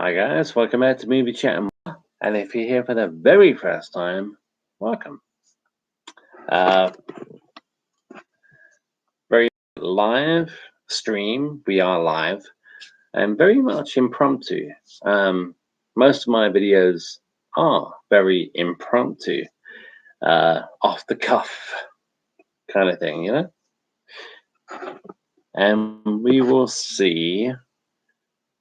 Hi guys, welcome back to Movie Chat and More. And if you're here for the very first time, welcome. Very live stream. We are live and very much impromptu. Most of my videos are very impromptu, off the cuff kind of thing, you know. And we will see.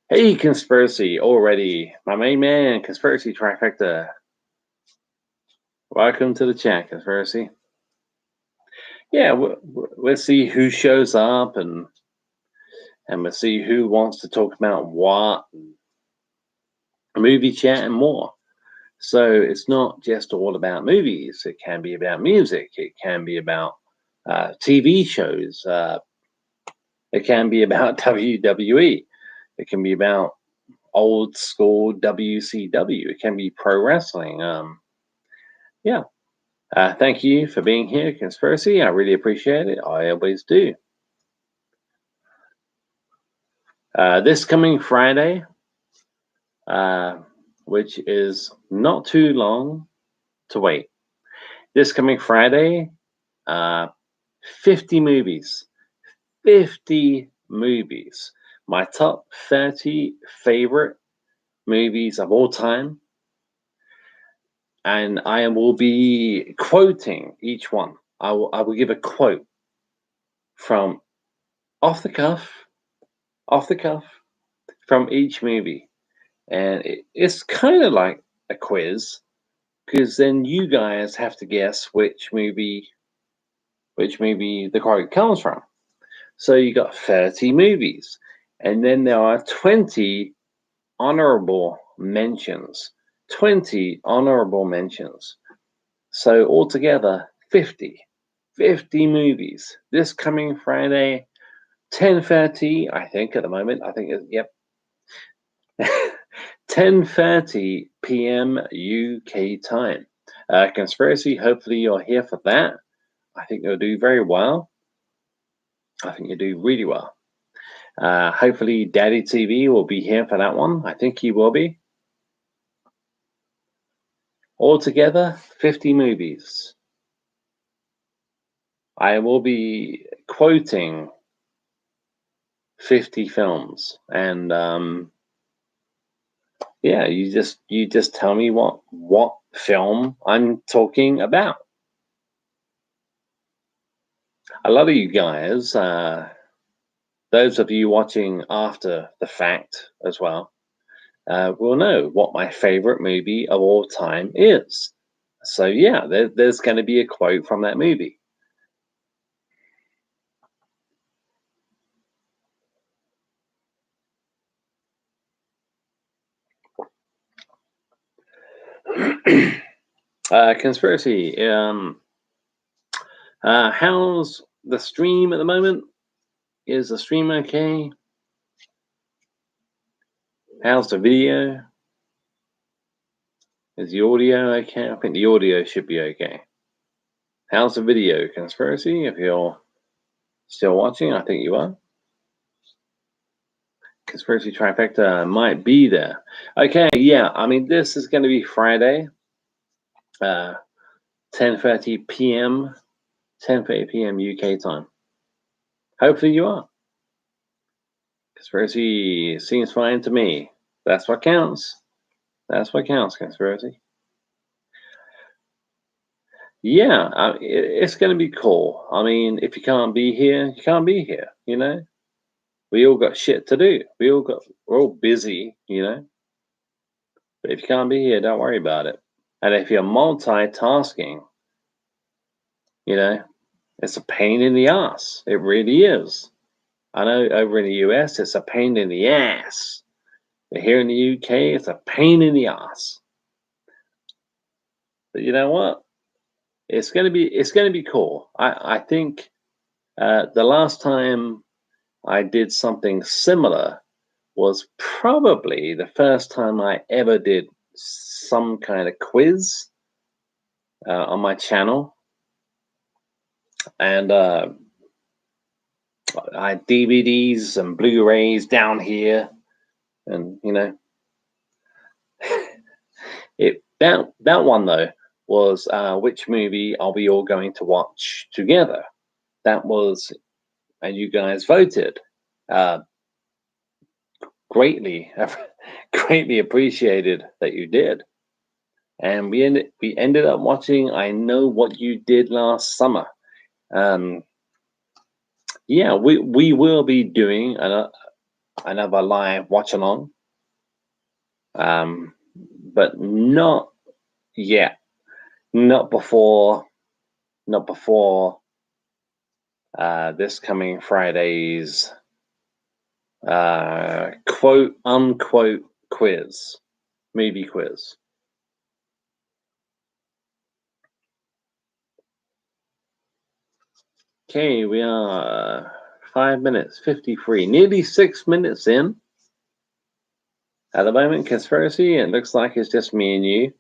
Hey, Conspiracy, already my main man, Conspiracy Trifecta. Welcome to the chat, Conspiracy. Yeah, we'll see who shows up and we'll see who wants to talk about what, movie chat and more. So it's not just all about movies. It can be about music. It can be about TV shows. It can be about WWE. It can be about old school WCW. It can be pro wrestling. Yeah. Thank you for being here, Conspiracy. I really appreciate it. I always do. This coming Friday, which is not too long to wait. This coming Friday, 50 movies. 50 movies. My top 30 favorite movies of all time. And I will be quoting each one. I will give a quote from off the cuff from each movie. And it's kind of like a quiz, because then you guys have to guess which movie the quote comes from. So you got 30 movies, and then there are 20 honorable mentions. 20 honorable mentions. So altogether, 50 movies. This coming Friday, 10:30, I think at the moment. I think, yep. 10:30 p.m. UK time. Conspiracy, hopefully you're here for that. I think you'll do very well. I think you'll do really well. Hopefully Daddy TV will be here for that one. I think he will be. Altogether, 50 movies. I will be quoting 50 films, and yeah, you just tell me what film I'm talking about. A lot of you guys, those of you watching after the fact as well, will know what my favorite movie of all time is. So yeah, there's going to be a quote from that movie. Conspiracy. How's the stream at the moment? Is the stream okay? How's the video? Is the audio okay? I think the audio should be okay. How's the video, Conspiracy? If you're still watching, I think you are. Conspiracy Trifecta might be there. Okay, yeah. I mean, this is going to be Friday, 10:30 p.m. 10:30 p.m. UK time. Hopefully you are. Conspiracy seems fine to me. That's what counts. That's what counts, Conspiracy. Yeah, it's going to be cool. I mean, if you can't be here, you can't be here, you know? We all got shit to do. We're all busy, you know? But if you can't be here, don't worry about it. And if you're multitasking, you know, it's a pain in the ass. It really is. I know over in the US, it's a pain in the ass. But here in the UK, it's a pain in the ass. But you know what? It's gonna be cool. I think the last time I did something similar was probably the first time I ever did some kind of quiz on my channel, and I had DVDs and Blu-rays down here, and you know, That one though was which movie are we all going to watch together? That was, and you guys voted. Uh, greatly, greatly appreciated that you did. And we ended up watching I Know What You Did Last Summer. Um, yeah, we will be doing another live watch along, but not yet, not before, not before this coming Friday's quote unquote movie quiz. Okay, we are 5 minutes 53, nearly 6 minutes in. At the moment, conspiracy, it looks like it's just me and you.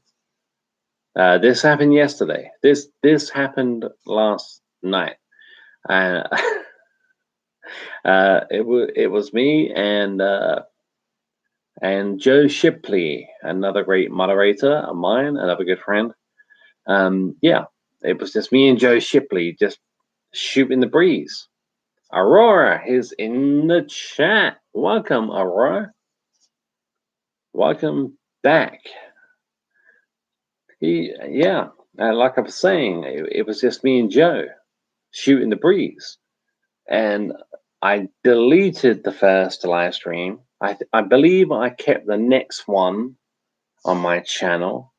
This happened yesterday. This happened last night. Uh, it was me and Joe Shipley, another great moderator of mine, another good friend. Yeah, it was just me and Joe Shipley just shooting the breeze. Aurora is in the chat. Welcome, Aurora. Welcome back. Yeah, like I was saying, it was just me and Joe shooting the breeze, and I deleted the first live stream. I believe I kept the next one on my channel,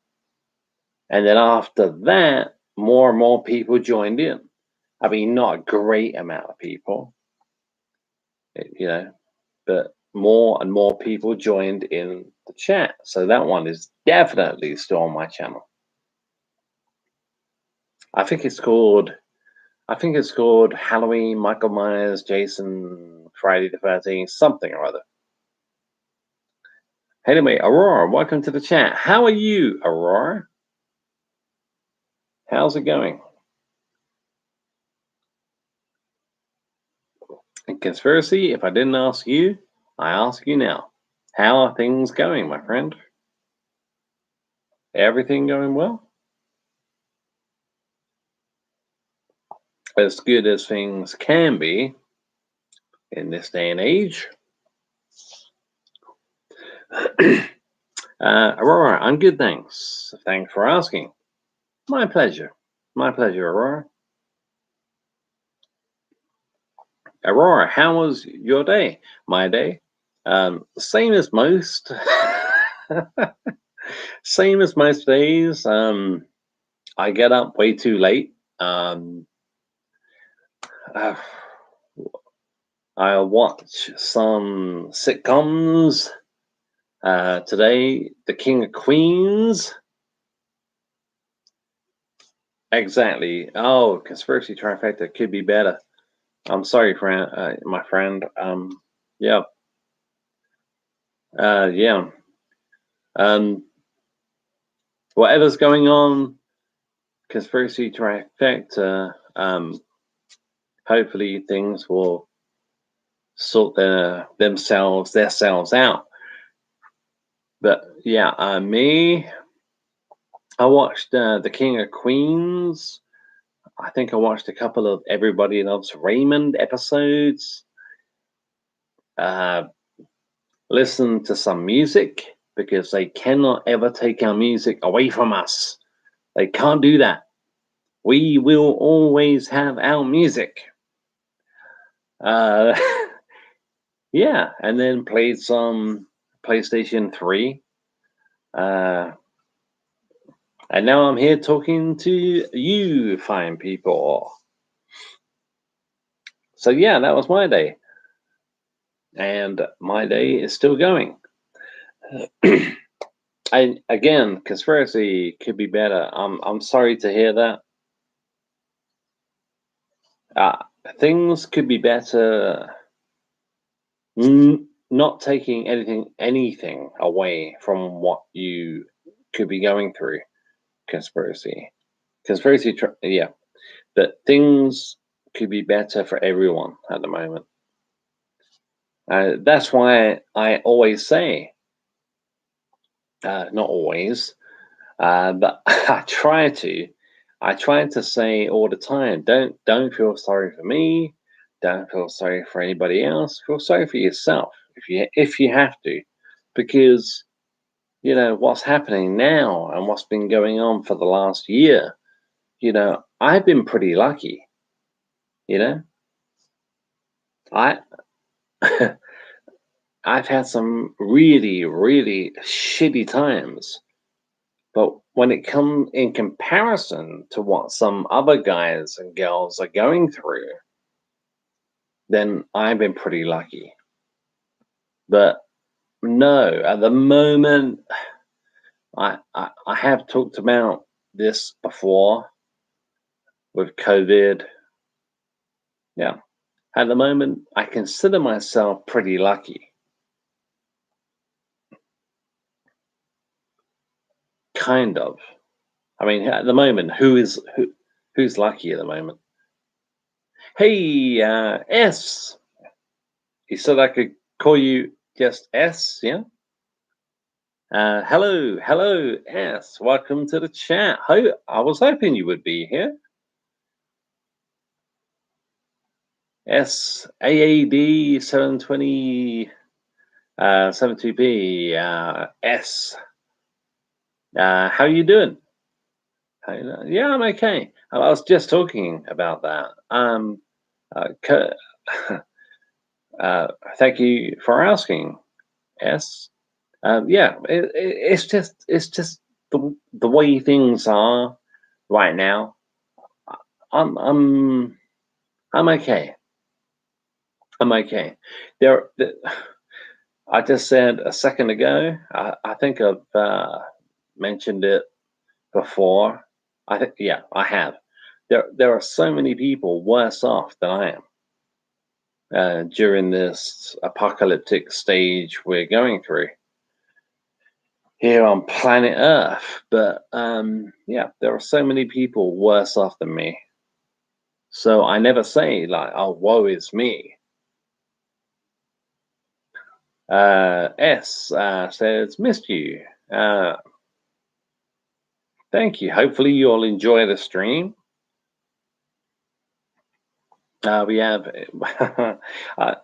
and then after that, more and more people joined in. I mean, not a great amount of people, but more and more people joined in the chat. So that one is definitely still on my channel. I think it's called Halloween, Michael Myers, Jason, Friday the 13th, something or other. Anyway, Aurora, welcome to the chat. How are you, Aurora? How's it going? And conspiracy, if I didn't ask you, I ask you now. How are things going, my friend? Everything going well? As good as things can be in this day and age. Aurora, I'm good, thanks. Thanks for asking. My pleasure. My pleasure, Aurora. Aurora, how was your day? My day? Same as most. Same as most days. I get up way too late. I'll watch some sitcoms. Today, The King of Queens. Exactly. Oh, conspiracy trifecta could be better. I'm sorry, friend, my friend. Yeah. Yeah. Whatever's going on, conspiracy trifecta. Hopefully, things will sort themselves out. But yeah, I watched The King of Queens. I think I watched a couple of Everybody Loves Raymond episodes. Listen to some music because they cannot ever take our music away from us. They can't do that. We will always have our music. Yeah, and then played some PlayStation 3. And now I'm here talking to you fine people. So yeah, that was my day. And my day is still going. And again, conspiracy could be better. I'm sorry to hear that. Things could be better. Not taking anything away from what you could be going through. Conspiracy, yeah. But things could be better for everyone at the moment. That's why I always say Not always, but I try to say all the time, don't feel sorry for me, don't feel sorry for anybody else. Feel sorry for yourself if you have to, because what's happening now and what's been going on for the last year. I've been pretty lucky. You know, I I've had some really really shitty times. But when it comes in comparison to what some other guys and girls are going through, then I've been pretty lucky. But no, at the moment, I have talked about this before with COVID. Yeah, at the moment, I consider myself pretty lucky. Kind of. I mean, at the moment, who's lucky at the moment? Hey, S. You said I could call you just S, yeah? Hello, S. Welcome to the chat. I was hoping you would be here. S AAD 720 72B S. How you doing? Yeah, I'm okay. I was just talking about that. Uh, c- uh, Thank you for asking, S. Yeah, it's just the way things are right now. I'm I'm I'm okay. I'm okay. There, I just said a second ago. I think I've mentioned it before. I think, yeah, I have. There are so many people worse off than I am during this apocalyptic stage we're going through here on planet Earth. But yeah, there are so many people worse off than me. So I never say like, "Oh, woe is me." S says, "Missed you." Uh, Thank you. Hopefully, you'll enjoy the stream. We have uh,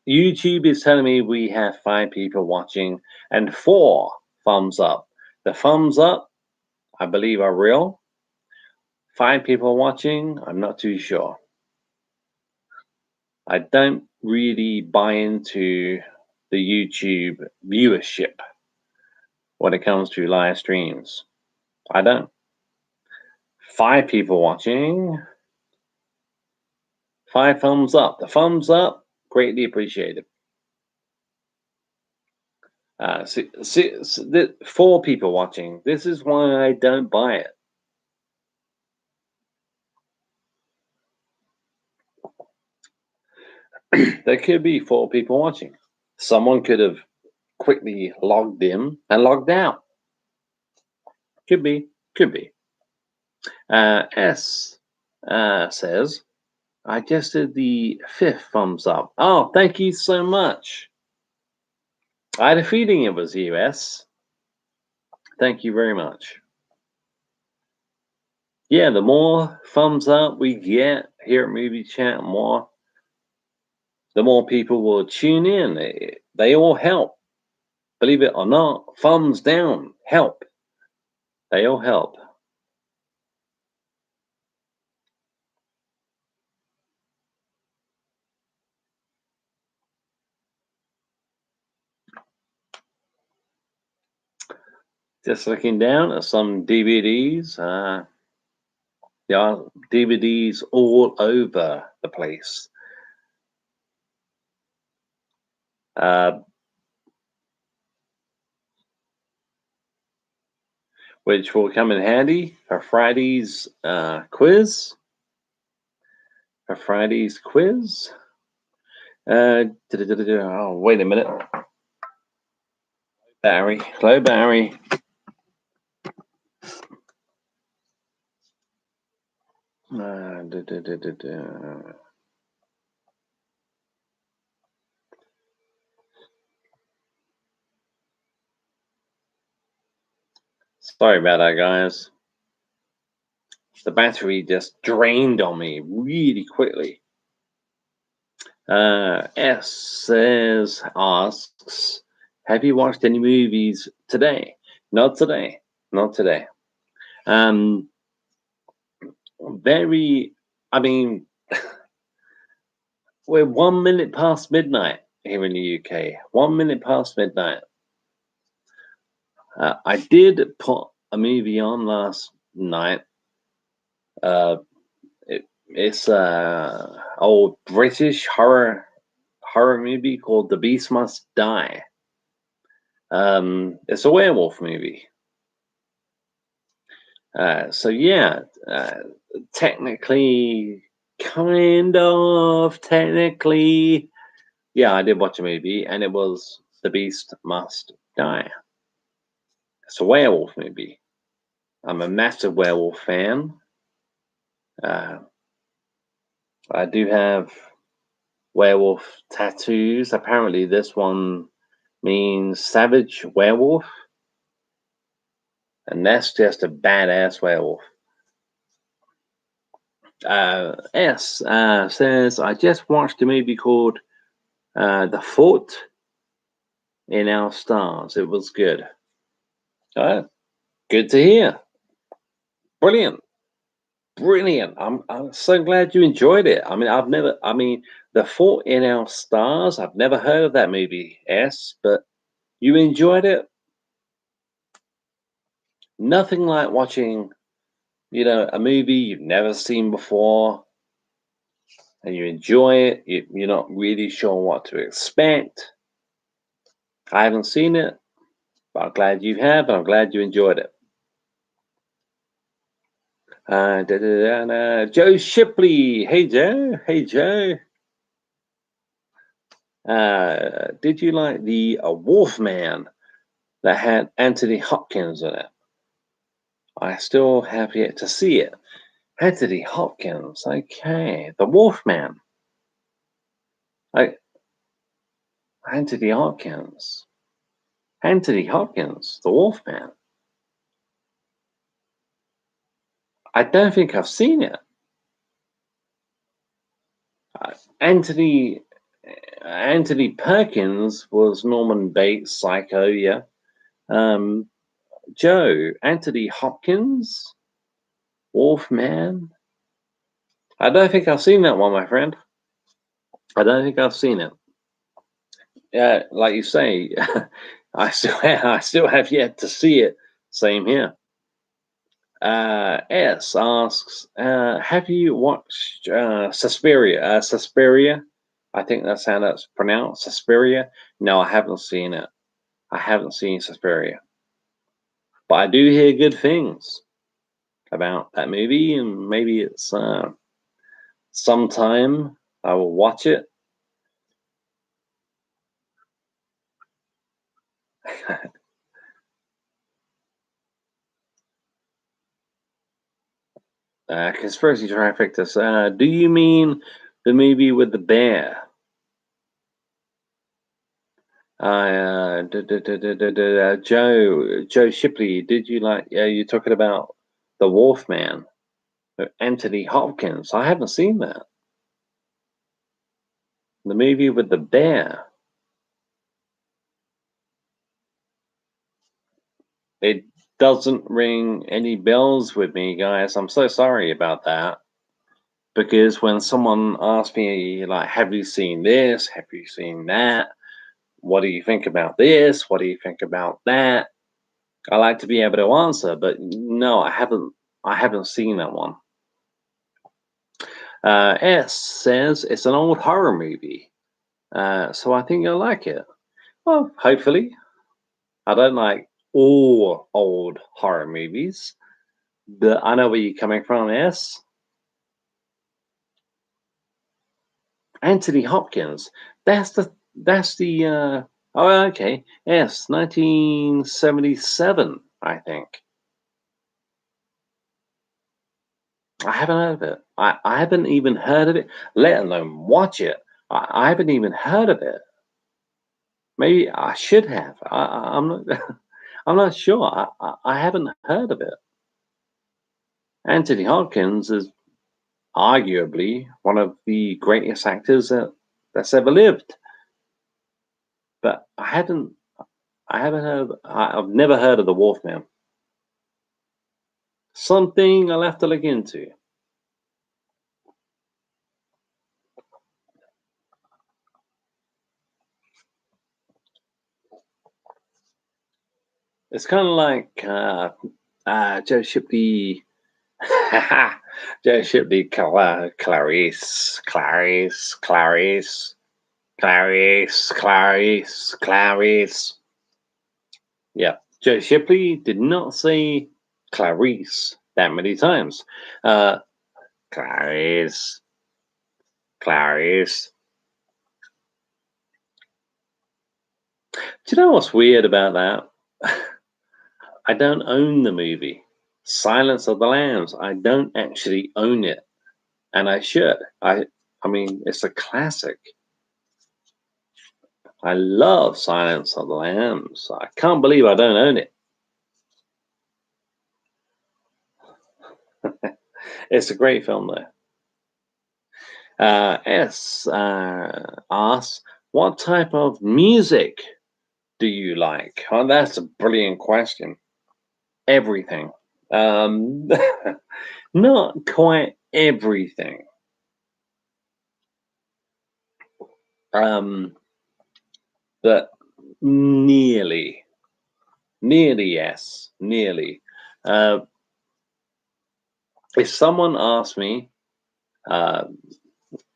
YouTube is telling me we have 5 people watching and 4 thumbs up. The thumbs up, I believe, are real. 5 people watching, I'm not too sure. I don't really buy into the YouTube viewership when it comes to live streams. I don't. 5 people watching, 5 thumbs up. The thumbs up, greatly appreciated. 4 people watching. This is why I don't buy it. There could be 4 people watching. Someone could have quickly logged in and logged out. Could be. Could be. S says, I just did the 5th thumbs up. Oh, thank you so much. I had a feeling it was you, S. Thank you very much. Yeah, the more thumbs up we get here at Movie Chat, the more people will tune in. They all help. Believe it or not, thumbs down help. They all help. Just looking down at some DVDs. There are DVDs all over the place. Which will come in handy for Friday's quiz. For Friday's quiz. Oh, wait a minute. Barry. Hello, Barry. Sorry about that, guys. The battery just drained on me really quickly. asks, have you watched any movies today? Not today. Not today. Very, I mean, we're 1 minute past midnight here in the UK. 1 minute past midnight. I did put a movie on last night. It's a old British horror movie called The Beast Must Die. It's a werewolf movie. So yeah, technically, yeah, I did watch a movie, and it was The Beast Must Die. It's a werewolf movie. I'm a massive werewolf fan. I do have werewolf tattoos. Apparently, this one means savage werewolf, and that's just a badass werewolf. S says, I just watched a movie called The Fault in Our Stars. It was good. Good to hear. Brilliant. Brilliant. I'm so glad you enjoyed it. I mean, The Fault in Our Stars, I've never heard of that movie, S, but you enjoyed it? Nothing like watching, a movie you've never seen before, and you enjoy it. You're not really sure what to expect. I haven't seen it, but I'm glad you have, and I'm glad you enjoyed it. Joe Shipley. Hey, Joe. Hey, Joe. Did you like the Wolfman that had Anthony Hopkins in it? I still have yet to see it. Anthony Hopkins. Okay. The Wolfman. Anthony Hopkins. Anthony Hopkins. The Wolfman. I don't think I've seen it. Anthony Perkins was Norman Bates, Psycho, yeah. Joe, Anthony Hopkins, Wolfman. I don't think I've seen that one, my friend. I don't think I've seen it. Yeah, like you say, I still have yet to see it. Same here. S asks, have you watched Suspiria? Suspiria, I think that's how that's pronounced. Suspiria. No, I haven't seen it. I haven't seen Suspiria, but I do hear good things about that movie, and maybe it's sometime I will watch it. Conspiracy Trifectas. Do you mean the movie with the bear? Joe Shipley. Did you like? You're talking about the Wolfman, Anthony Hopkins. I haven't seen that. The movie with the bear. It doesn't ring any bells with me, guys. I'm so sorry about that. Because when someone asks me, like, have you seen this? Have you seen that? What do you think about this? What do you think about that? I like to be able to answer, but no, I haven't seen that one. S says it's an old horror movie. So I think you'll like it. Well, hopefully. I don't like all old horror movies, but I know where you're coming from, S. Anthony Hopkins. That's the oh, okay. Yes, 1977, I think. I haven't heard of it. I haven't even heard of it, let alone watch it. I haven't even heard of it. Maybe I should have. I'm not. I'm not sure. I haven't heard of it. Anthony Hopkins is arguably one of the greatest actors that's ever lived, but I've never heard of the Wolfman. Something I'll have to look into. It's kind of like Joe Shipley. Joe Shipley, Clarice. Yeah, Joe Shipley did not say Clarice that many times. Uh, Clarice, Clarice. Do you know what's weird about that? I don't own the movie. Silence of the Lambs. I don't actually own it, and I should. I mean, it's a classic. I love Silence of the Lambs. I can't believe I don't own it. It's a great film, though. S asks, what type of music do you like? Oh, that's a brilliant question. Everything. Um, not quite everything. Um, but nearly, nearly yes, nearly. Uh, if someone asked me, uh,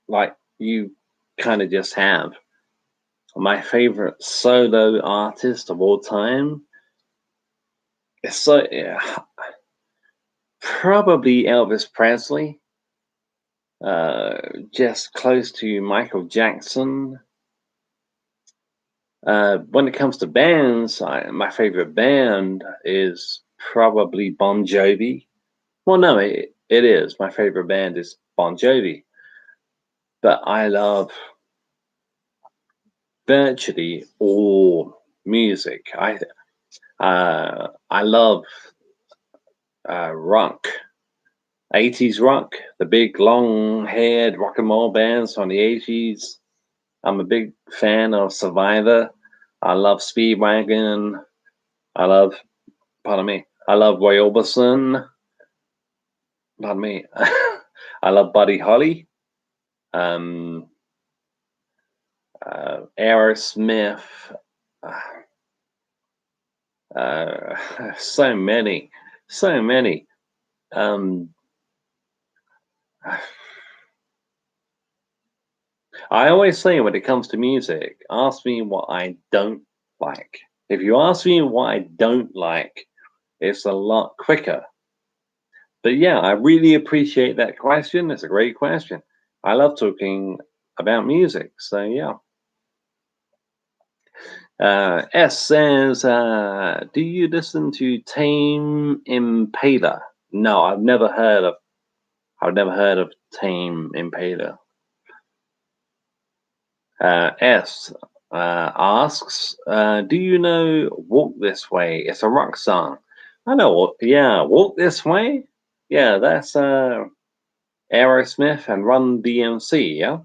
like you kind of just have, my favorite solo artist of all time, it's so yeah, probably Elvis Presley. Uh, just close to Michael Jackson. When it comes to bands, my favorite band is probably Bon Jovi. Well, no, it is. My favorite band is Bon Jovi. But I love virtually all music. I love rock, 80s rock, the big long haired rock and roll bands from the 80s. I'm a big fan of Survivor. I love Speedwagon. I love, pardon me, I love Roy Orbison. Pardon me. I love Buddy Holly. Um, Aerosmith. So many, so many. Um, I always say when it comes to music, ask me what I don't like. If you ask me what I don't like, it's a lot quicker. But yeah, I really appreciate that question. It's a great question. I love talking about music. So yeah. S says, do you listen to Tame Impala? No, I've never heard of Tame Impala. S asks, do you know Walk This Way? It's a rock song. I know yeah, Walk This Way? Yeah, that's Aerosmith and Run DMC, yeah?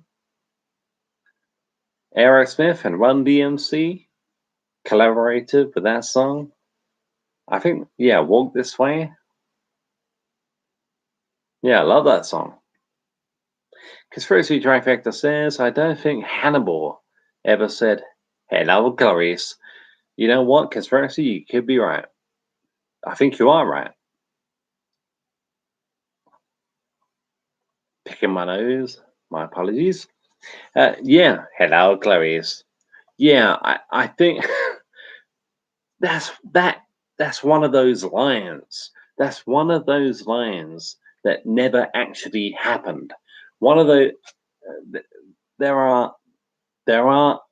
Aerosmith and Run DMC collaborated with that song. I think, yeah, Walk This Way. Yeah, I love that song. Conspiracy Trifecta says, I don't think Hannibal ever said, hello, Clarice. You know what, Conspiracy, you could be right. I think you are right. Picking my nose. My apologies. Yeah, hello, Clarice. Yeah, I think that's that that's one of those lines. That's one of those lines that never actually happened. One of the th- there are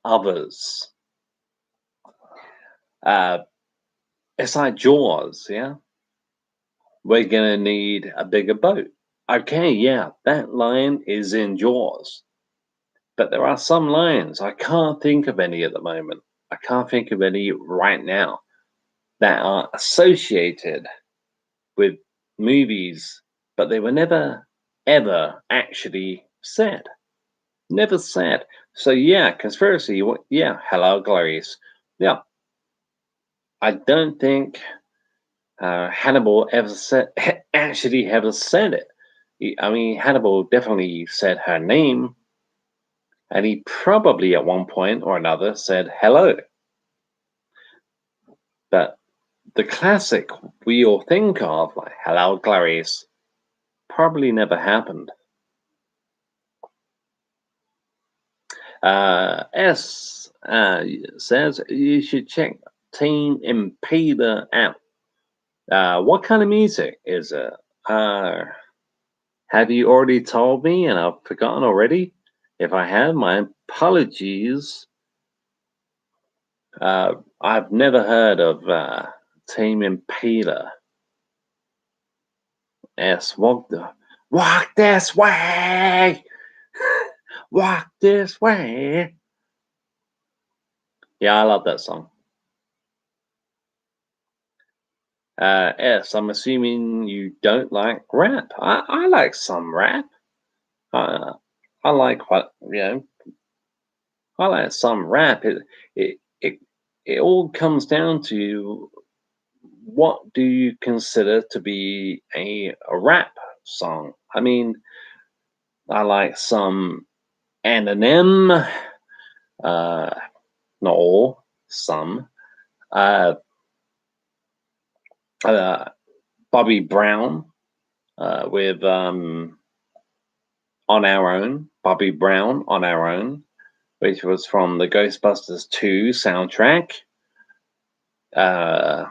others. Uh, it's like Jaws, yeah. We're gonna need a bigger boat. Okay, yeah, that line is in Jaws. But there are some lines I can't think of any at the moment. I can't think of any right now. that are associated with movies, but they were never ever actually said. Never said. So yeah, conspiracy. Yeah, hello, Glorious. Yeah, I don't think Hannibal ever said actually ever said it. I mean, Hannibal definitely said her name, and he probably at one point or another said hello. But the classic we all think of, like hello, Clarice, probably never happened. Says you should check Team Impala out. What kind of music is it? Uh, have you already told me and I've forgotten already? If I have, my apologies. I've never heard of Team Impala. Yes, walk this way, walk this way. Yeah, I love that song. I'm assuming you don't like rap. I like some rap. Uh, I like I like some rap. It all comes down to what do you consider to be a rap song? I mean, I like some Eminem, not all, some. Uh, uh, Bobby Brown with On Our Own. Bobby Brown on Our Own, which was from the Ghostbusters 2 soundtrack. Uh,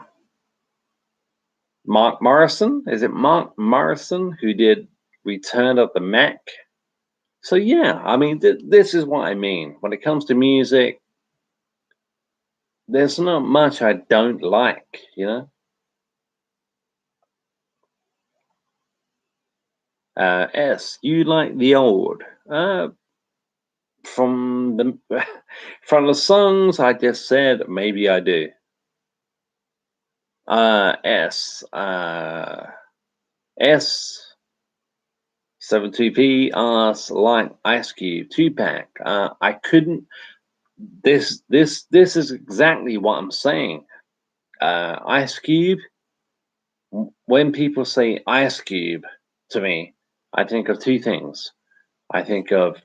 Mark Morrison, is it Mark Morrison who did Return of the Mac? So yeah, I mean, this is what I mean. When it comes to music, there's not much I don't like, you know. You like the old. From the from the songs I just said, maybe I do. S. S. 72P asks like Ice Cube, Tupac. I couldn't. This is exactly what I'm saying. Ice Cube. When people say Ice Cube to me, I think of two things. I think of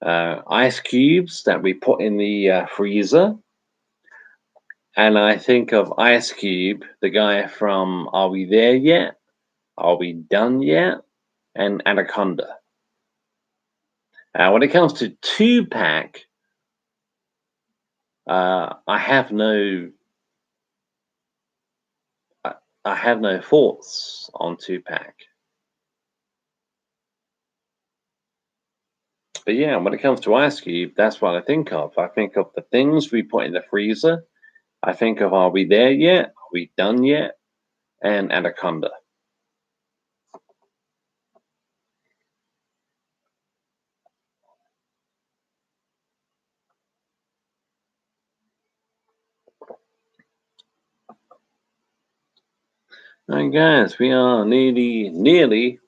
ice cubes that we put in the freezer, and I think of Ice Cube, the guy from Are We There Yet? Are We Done Yet? And Anaconda. When it comes to Tupac, I have no I have no thoughts on Tupac. But yeah, when it comes to Ice Cube, that's what I think of. I think of the things we put in the freezer. I think of Are We There Yet? Are We Done Yet? And Anaconda. And guys, we are nearly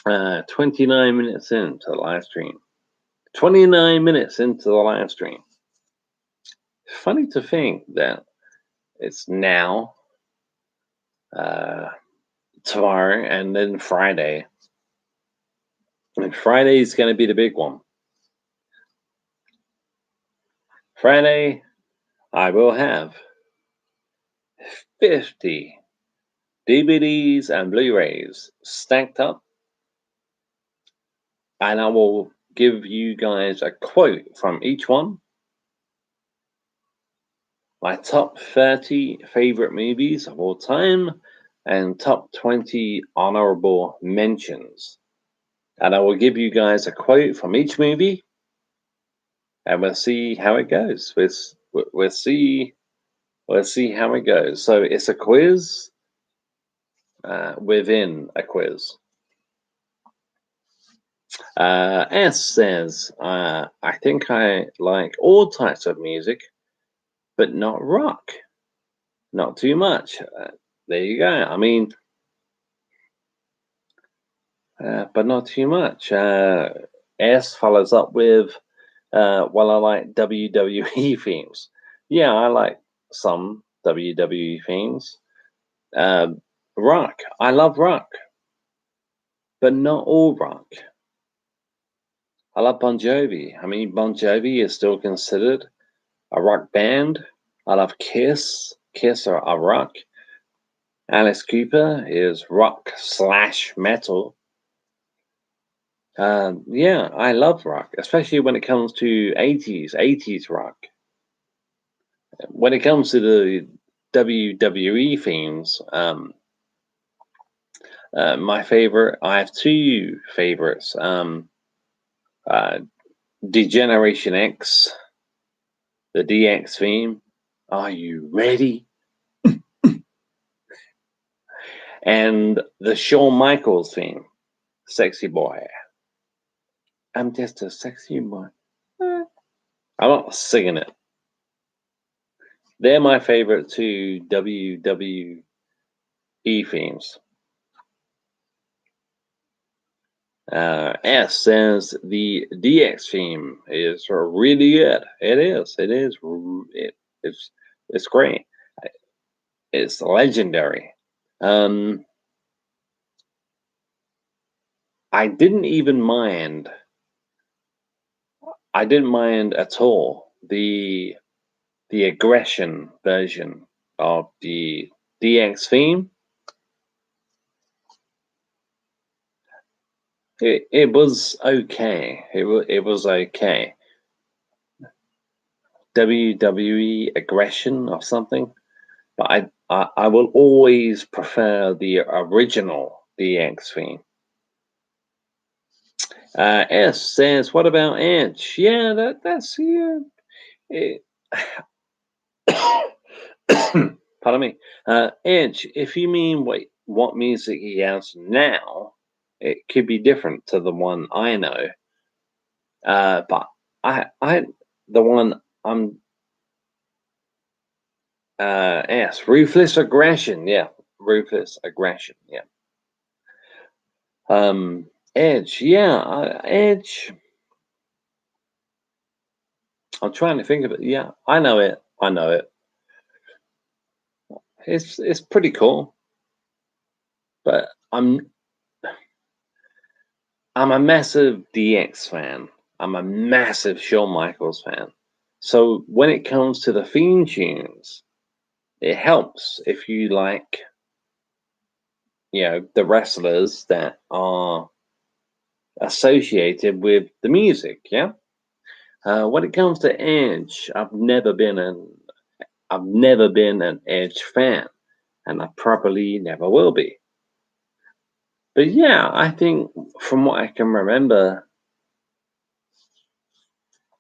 29 minutes into the live stream. 29 minutes into the live stream. Funny to think that it's now, tomorrow, and then Friday. And Friday is going to be the big one. Friday, I will have 50 DVDs and Blu-rays stacked up, and I will give you guys a quote from each one. My top 30 favorite movies of all time and top 20 honorable mentions. And I will give you guys a quote from each movie, and we'll see how it goes. We'll see how it goes. So it's a quiz within a quiz. S says, I think I like all types of music, but not rock. not too much. There you go. I mean, but not too much. S follows up with, well, I like WWE themes. Yeah, I like some WWE themes. Rock. I love rock, but not all rock. I love Bon Jovi. I mean, Bon Jovi is still considered a rock band. I love Kiss. Kiss are rock. Alice Cooper is rock slash metal. Yeah, I love rock, especially when it comes to 80s rock. When it comes to the WWE themes, my favorite, I have two favorites. Uh, Degeneration X, the DX theme. Are you ready? And the Shawn Michaels theme, Sexy Boy. I'm just a sexy boy. I'm not singing it. They're my favorite two WWE themes. S says the DX theme is really good. It is. It is. It's. It's great. It's legendary. I didn't even mind. I didn't mind at all the aggression version of the DX theme. It was okay. It was okay. WWE aggression or something, but I will always prefer the original DX theme. S says, "What about Edge?" Yeah, that's yeah. It, pardon me. Edge. If you mean what music he has now, it could be different to the one I know. But I the one I'm S ruthless aggression. Yeah, ruthless aggression. Yeah. Edge. Yeah, Edge. I'm trying to think of it. Yeah, I know it. I know it. It's pretty cool, but I'm a massive DX fan. I'm a massive Shawn Michaels fan. So when it comes to the theme tunes, it helps if you like, the wrestlers that are associated with the music. Yeah. When it comes to Edge, I've never been an Edge fan, and I probably never will be. But yeah, I think from what I can remember,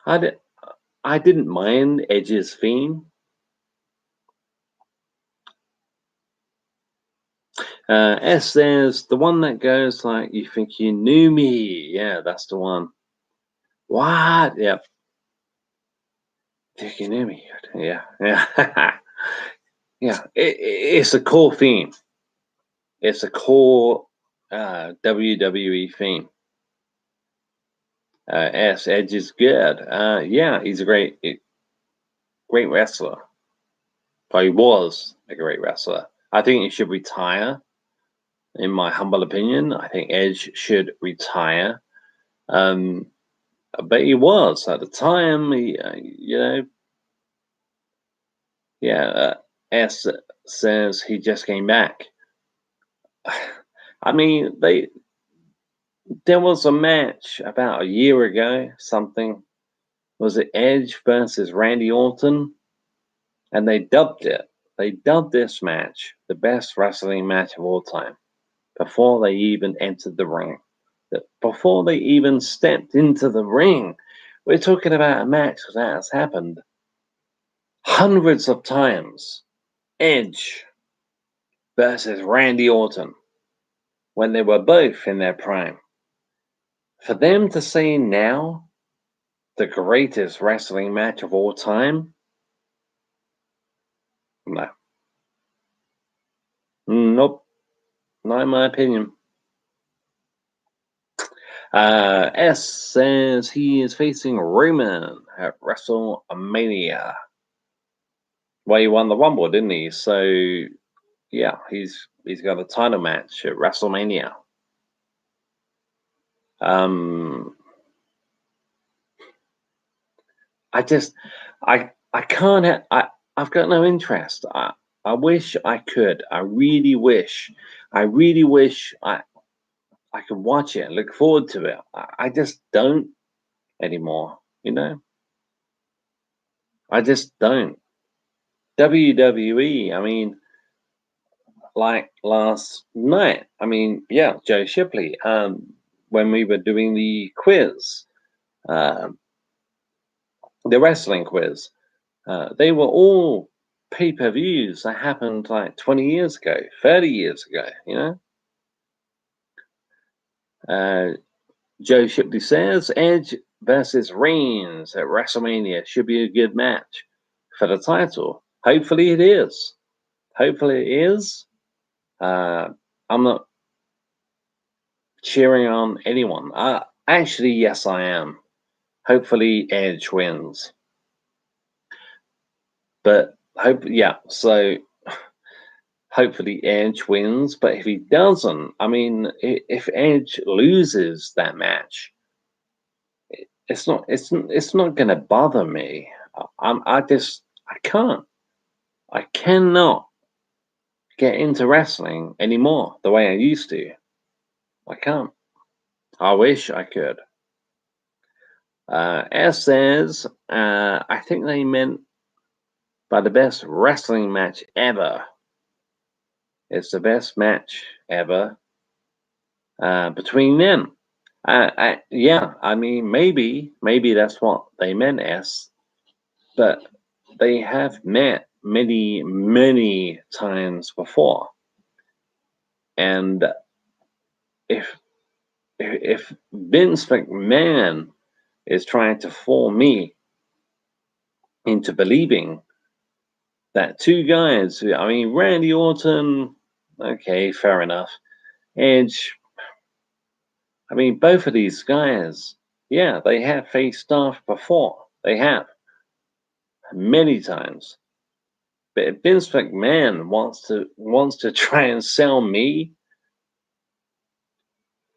I did, I didn't mind Edge's theme. S says the one that goes like, "You think you knew me?" Yeah, that's the one. What? Yeah, think you knew me? Yeah, yeah, yeah. It's a core theme. It's a core WWE theme. S Edge is good. Yeah, he's a great wrestler. Well, he was a great wrestler. I think he should retire. In my humble opinion, I think Edge should retire. Um, but he was at the time. Yeah. S says he just came back. I mean, there was a match about a year ago. Something was it Edge versus Randy Orton, and they dubbed it. They dubbed this match the best wrestling match of all time before they even entered the ring. Before they even stepped into the ring. We're talking about a match that has happened hundreds of times. Edge versus Randy Orton when they were both in their prime. For them to say now the greatest wrestling match of all time, no. Nope, not in my opinion. S says he is facing Roman at WrestleMania. Well, he won the Rumble, didn't he? So yeah, he's got a title match at WrestleMania. I just I can't I've got no interest. I wish I could. I really wish. I really wish I could watch it and look forward to it. I just don't anymore, you know? I just don't. WWE, I mean, like last night, I mean, yeah, Joe Shipley, when we were doing the quiz, um, the wrestling quiz, they were all pay-per-views that happened like 20 years ago, 30 years ago, you know? Uh, Joe Shipley says Edge versus Reigns at WrestleMania should be a good match for the title. Hopefully it is. Hopefully it is. I'm not cheering on anyone. Actually, yes, I am. Hopefully Edge wins. But yeah, so hopefully Edge wins. But if he doesn't, I mean, if Edge loses that match, it's not going to bother me. I can't. I cannot get into wrestling anymore the way I used to. I can't. I wish I could. S says, I think they meant by the best wrestling match ever. It's the best match ever between them. Yeah, I mean, maybe that's what they meant, S. But they have met many times before, and if if Vince McMahon is trying to fool me into believing that two guys, I mean, Randy Orton, okay, fair enough. Edge, I mean, both of these guys, yeah, they have faced off before. They have many times. But if Vince McMahon wants to try and sell me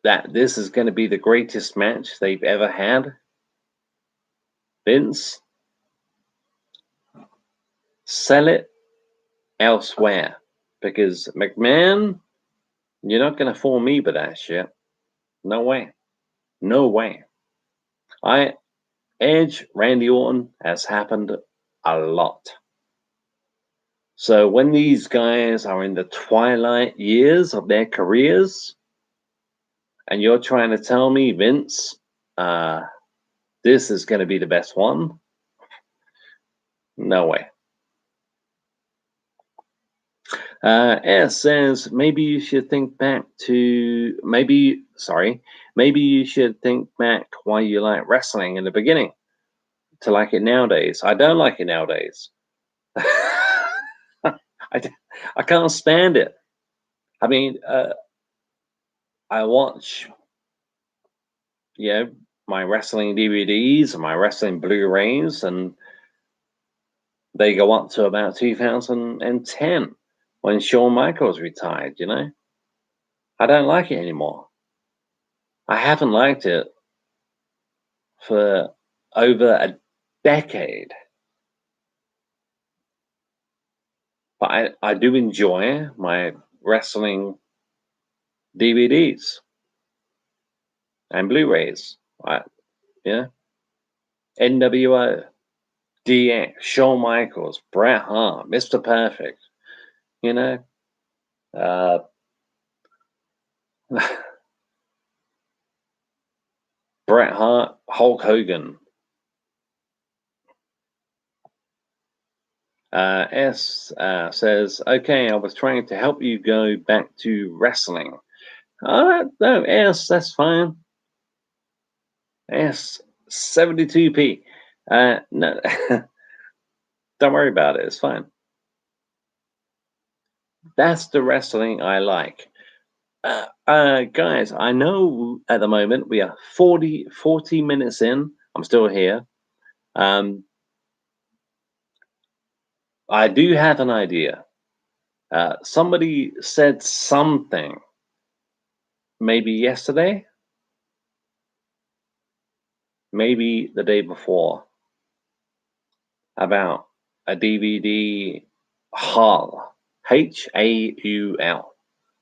that this is going to be the greatest match they've ever had, Vince, sell it elsewhere. Because McMahon, you're not going to fool me with that shit. No way. No way. I Edge, Randy Orton has happened a lot. So when these guys are in the twilight years of their careers, and you're trying to tell me, Vince, this is going to be the best one, no way. S says maybe you should think back to maybe you should think back why you like wrestling in the beginning to like it nowadays. I don't like it nowadays. I can't stand it. I mean, I watch, you know, my wrestling DVDs and my wrestling Blu-rays, and they go up to about 2010 when Shawn Michaels retired. You know, I don't like it anymore. I haven't liked it for over a decade, but I do enjoy my wrestling DVDs and Blu-rays. Yeah, NWO, DX, Shawn Michaels, Bret Hart, Mr. Perfect. You know, uh, Bret Hart, Hulk Hogan. S says, okay, I was trying to help you go back to wrestling. No, S, that's fine. S, 72p. No, don't worry about it. It's fine. That's the wrestling I like. Guys, I know at the moment we are 40 minutes in. I'm still here. I do have an idea. Somebody said something, maybe yesterday, maybe the day before, about a DVD haul, HAUL,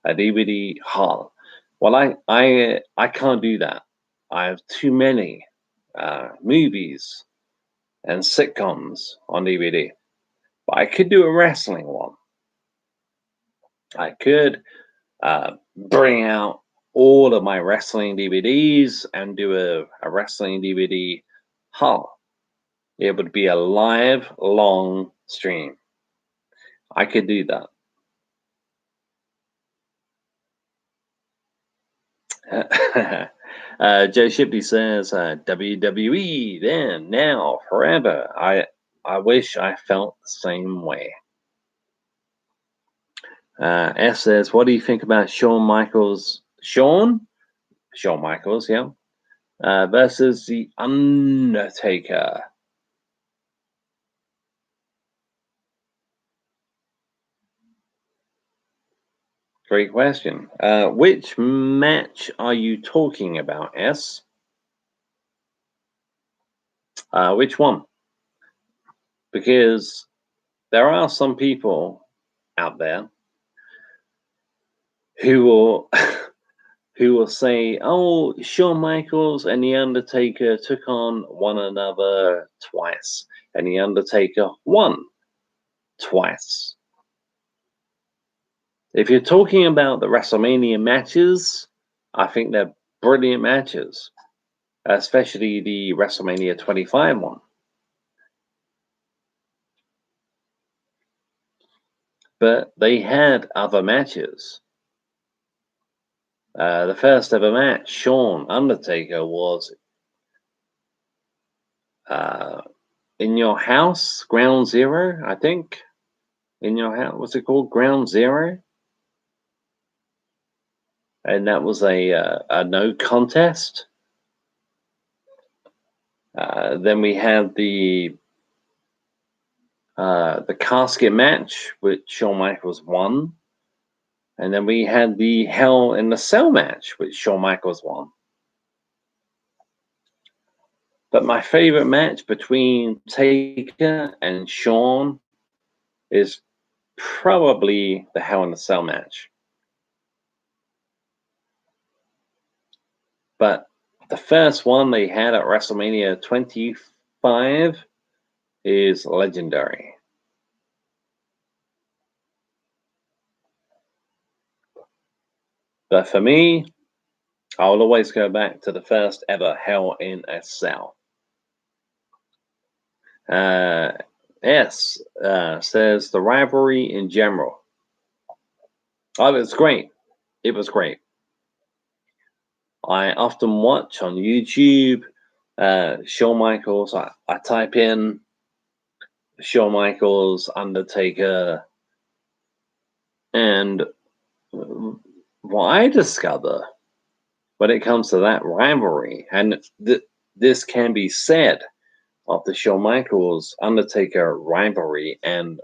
a DVD haul. Well, I can't do that. I have too many movies and sitcoms on DVD. But I could do a wrestling one. I could bring out all of my wrestling DVDs and do a wrestling DVD haul. It would be a live, long stream. I could do that. Joe Shipley says WWE then, now, forever. I wish I felt the same way. S says, what do you think about Shawn Michaels? Shawn Michaels, yeah. Versus The Undertaker. Great question. Which match are you talking about, S? Which one? Because there are some people out there who will who will say, "Oh, Shawn Michaels and The Undertaker took on one another twice, and The Undertaker won twice." If you're talking about the WrestleMania matches, I think they're brilliant matches, especially the WrestleMania 25 one. But they had other matches. The first ever match, Shawn Undertaker, was in your house, Ground Zero, I think. In your house, what's it called? Ground Zero. And that was a no contest. Then we had the casket match, which Shawn Michaels won. And then we had the Hell in the Cell match, which Shawn Michaels won. But my favorite match between Taker and Shawn is probably the Hell in the Cell match. But the first one they had at WrestleMania 25 is legendary. But for me, I'll always go back to the first ever Hell in a Cell. S says the rivalry in general. Oh, it was great. It was great. I often watch on YouTube Shawn Michaels. I type in Shawn Michaels, Undertaker, and what I discover when it comes to that rivalry, and this can be said of the Shawn Michaels Undertaker rivalry and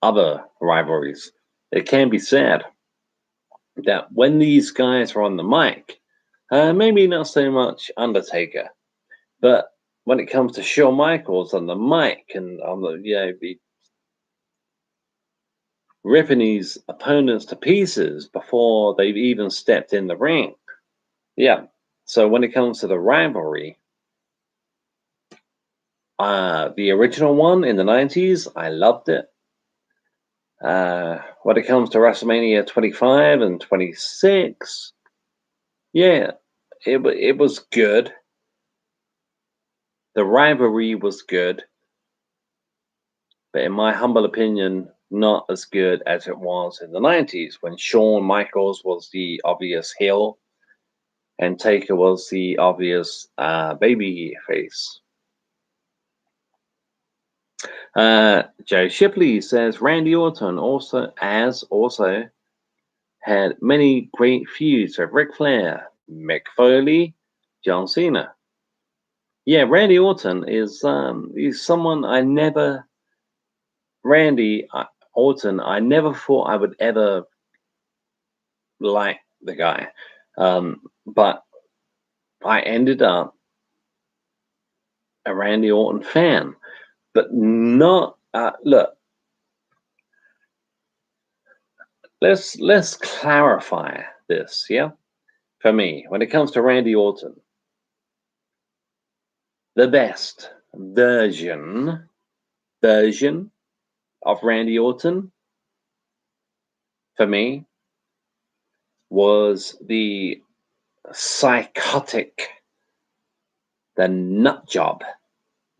other rivalries, it can be said that when these guys are on the mic, maybe not so much Undertaker, but when it comes to Shawn Michaels on the mic and on the be ripping his opponents to pieces before they've even stepped in the ring. Yeah. So when it comes to the rivalry, the original one in the 90s, I loved it. When it comes to WrestleMania 25 and 26, yeah, it was good. The rivalry was good, but in my humble opinion, not as good as it was in the 90s when Shawn Michaels was the obvious heel and Taker was the obvious baby face. Joe Shipley says Randy Orton also had many great feuds with Ric Flair, Mick Foley, John Cena. Yeah, Randy Orton is he's someone I never Orton. I never thought I would ever like the guy, but I ended up a Randy Orton fan. But not look. Let's clarify this. Yeah, for me, when it comes to Randy Orton, the best version of Randy Orton for me was the psychotic, the nut job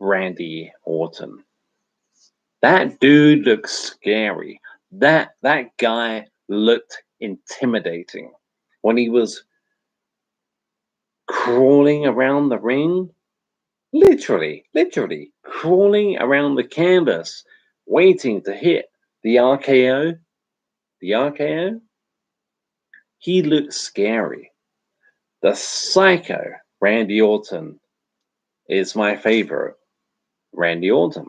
Randy Orton. That dude looks scary. That guy looked intimidating when he was crawling around the ring. Literally crawling around the canvas, waiting to hit the RKO. The RKO. He looked scary. The psycho Randy Orton is my favorite Randy Orton.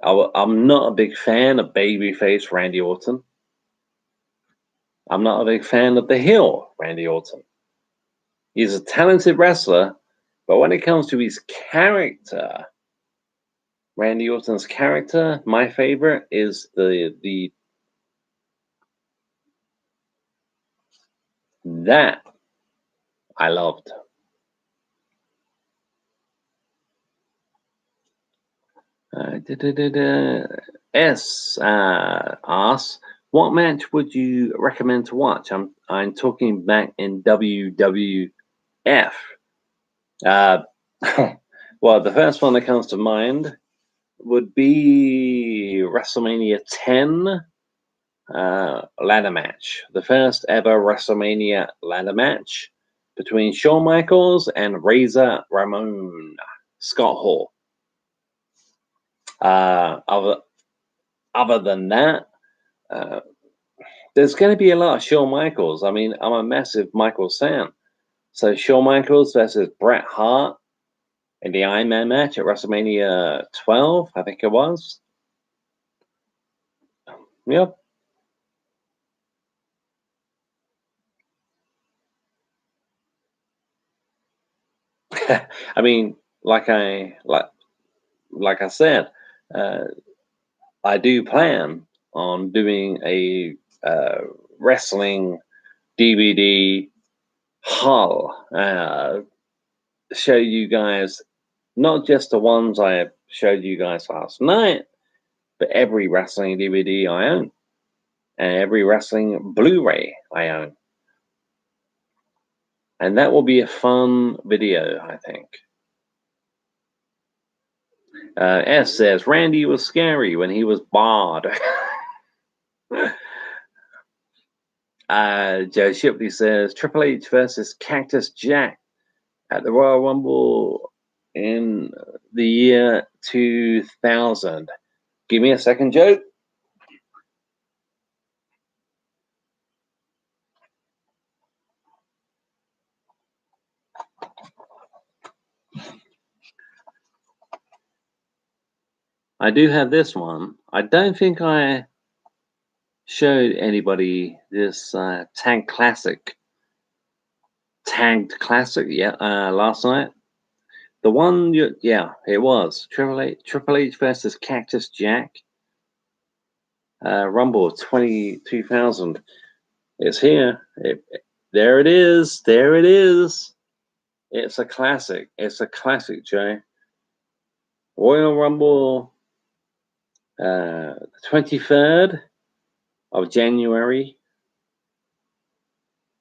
I'm not a big fan of babyface Randy Orton. I'm not a big fan of the heel Randy Orton. He's a talented wrestler, but when it comes to his character, Randy Orton's character, my favorite is the that I loved. S asks, what match would you recommend to watch? I'm talking back in WWF. Uh, well, the first one that comes to mind would be WrestleMania 10 ladder match, the first ever WrestleMania ladder match between Shawn Michaels and Razor Ramon, Scott Hall. Other than that, there's going to be a lot of Shawn Michaels. I mean, I'm a massive Michaels fan. So Shawn Michaels versus Bret Hart in the Iron Man match at WrestleMania 12, I think it was. Yep. I mean, like I said, I do plan on doing a wrestling DVD haul. Show you guys not just the ones I showed you guys last night, but every wrestling DVD I own and every wrestling Blu-ray I own. And that will be a fun video, I think. S says, Randy was scary when he was barred. Joe Shipley says, Triple H versus Cactus Jack at the Royal Rumble in the year 2000. Give me a second, Joe. I do have this one. I don't think I showed anybody this tagged classic, last night. The one, it was Triple H versus Cactus Jack, Rumble 2000. It's here. There it is. There it is. It's a classic. It's a classic, Jay. Royal Rumble, 23rd of January.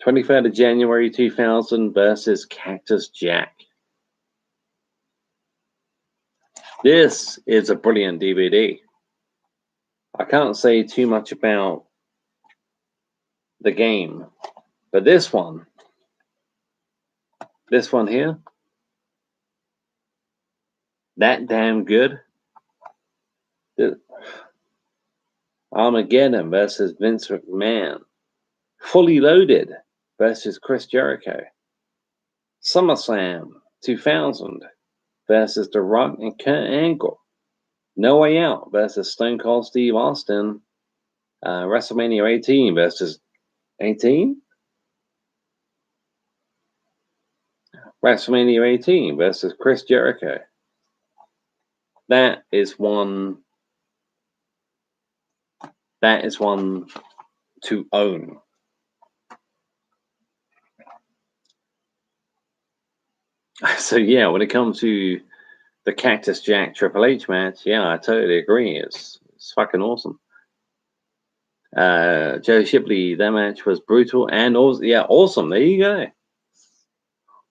23rd of January 2000 versus Cactus Jack. This is a brilliant DVD. I can't say too much about the game, but this one here, that damn good. Armageddon versus Vince McMahon. Fully Loaded versus Chris Jericho. SummerSlam 2000 versus The Rock and Kurt Angle. No Way Out versus Stone Cold Steve Austin. WrestleMania 18 versus 18? WrestleMania 18 versus Chris Jericho. That is one to own. So yeah, when it comes to the Cactus Jack Triple H match, yeah, I totally agree. It's fucking awesome. Joe Shipley, that match was brutal and awesome. Yeah, awesome. There you go.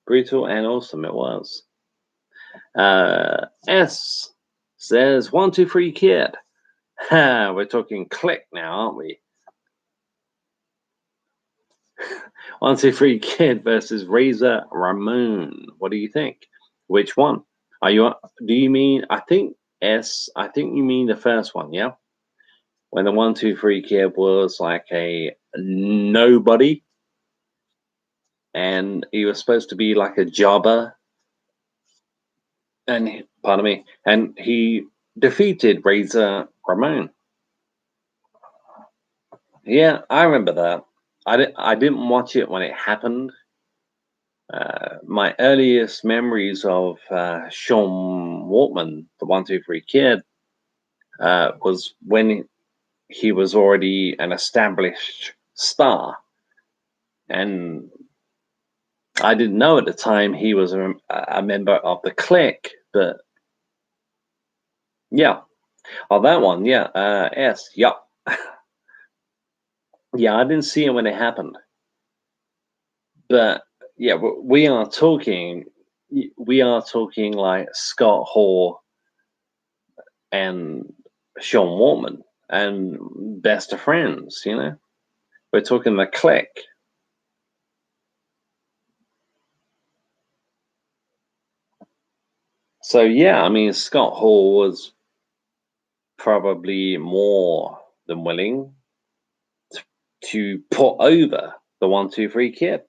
Brutal and awesome it was. S says 1, 2, 3 kid. We're talking Click now, aren't we? 1, 2, 3 kid versus Razor Ramon. What do you think? Which one? Do you mean, I think you mean the first one, yeah? When the 1, 2, 3 kid was like a nobody and he was supposed to be like a jobber. And pardon me, and he defeated Razor Ramon. Yeah, I remember that. I didn't watch it when it happened. My earliest memories of Sean Waltman, the 1, 2, 3 kid, was when he was already an established star, and I didn't know at the time he was a member of the Click. But yeah, oh, that one, yeah, S, yeah. Yeah, I didn't see it when it happened. But yeah, we are talking like Scott Hall and Sean Waltman and best of friends, you know. We're talking the Click. So yeah, I mean Scott Hall was probably more than willing to put over the 1, 2, 3 kid.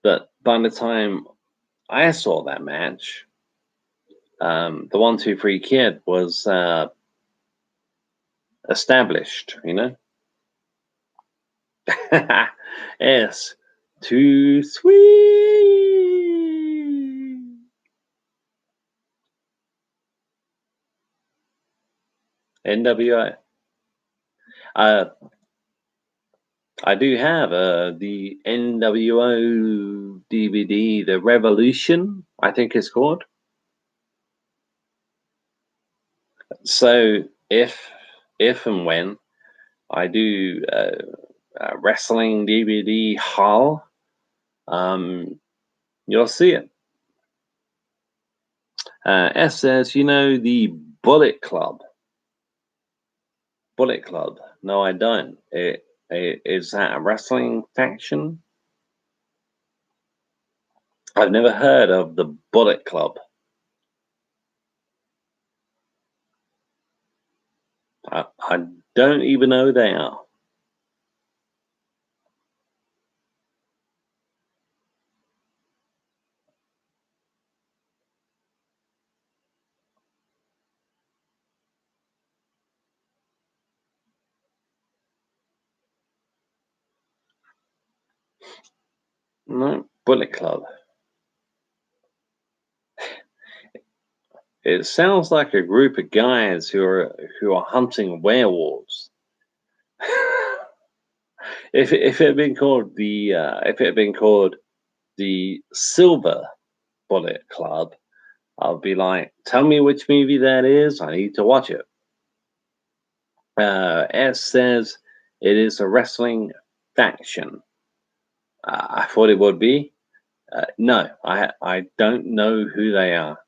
But by the time I saw that match, the 1, 2, 3 kid was established, you know. S, too sweet. NWO. I do have the NWO DVD, The Revolution, I think it's called. So if and when I do wrestling DVD haul, you'll see it. S says, you know, the Bullet Club. Bullet Club. No, I don't. Is that a wrestling faction? I've never heard of the Bullet Club. I don't even know who they are. No, Bullet Club. It sounds like a group of guys who are hunting werewolves. If it had been called the Silver Bullet Club, I'll be like, tell me which movie that is. I need to watch it. S says it is a wrestling faction. I thought it would be. No, I don't know who they are.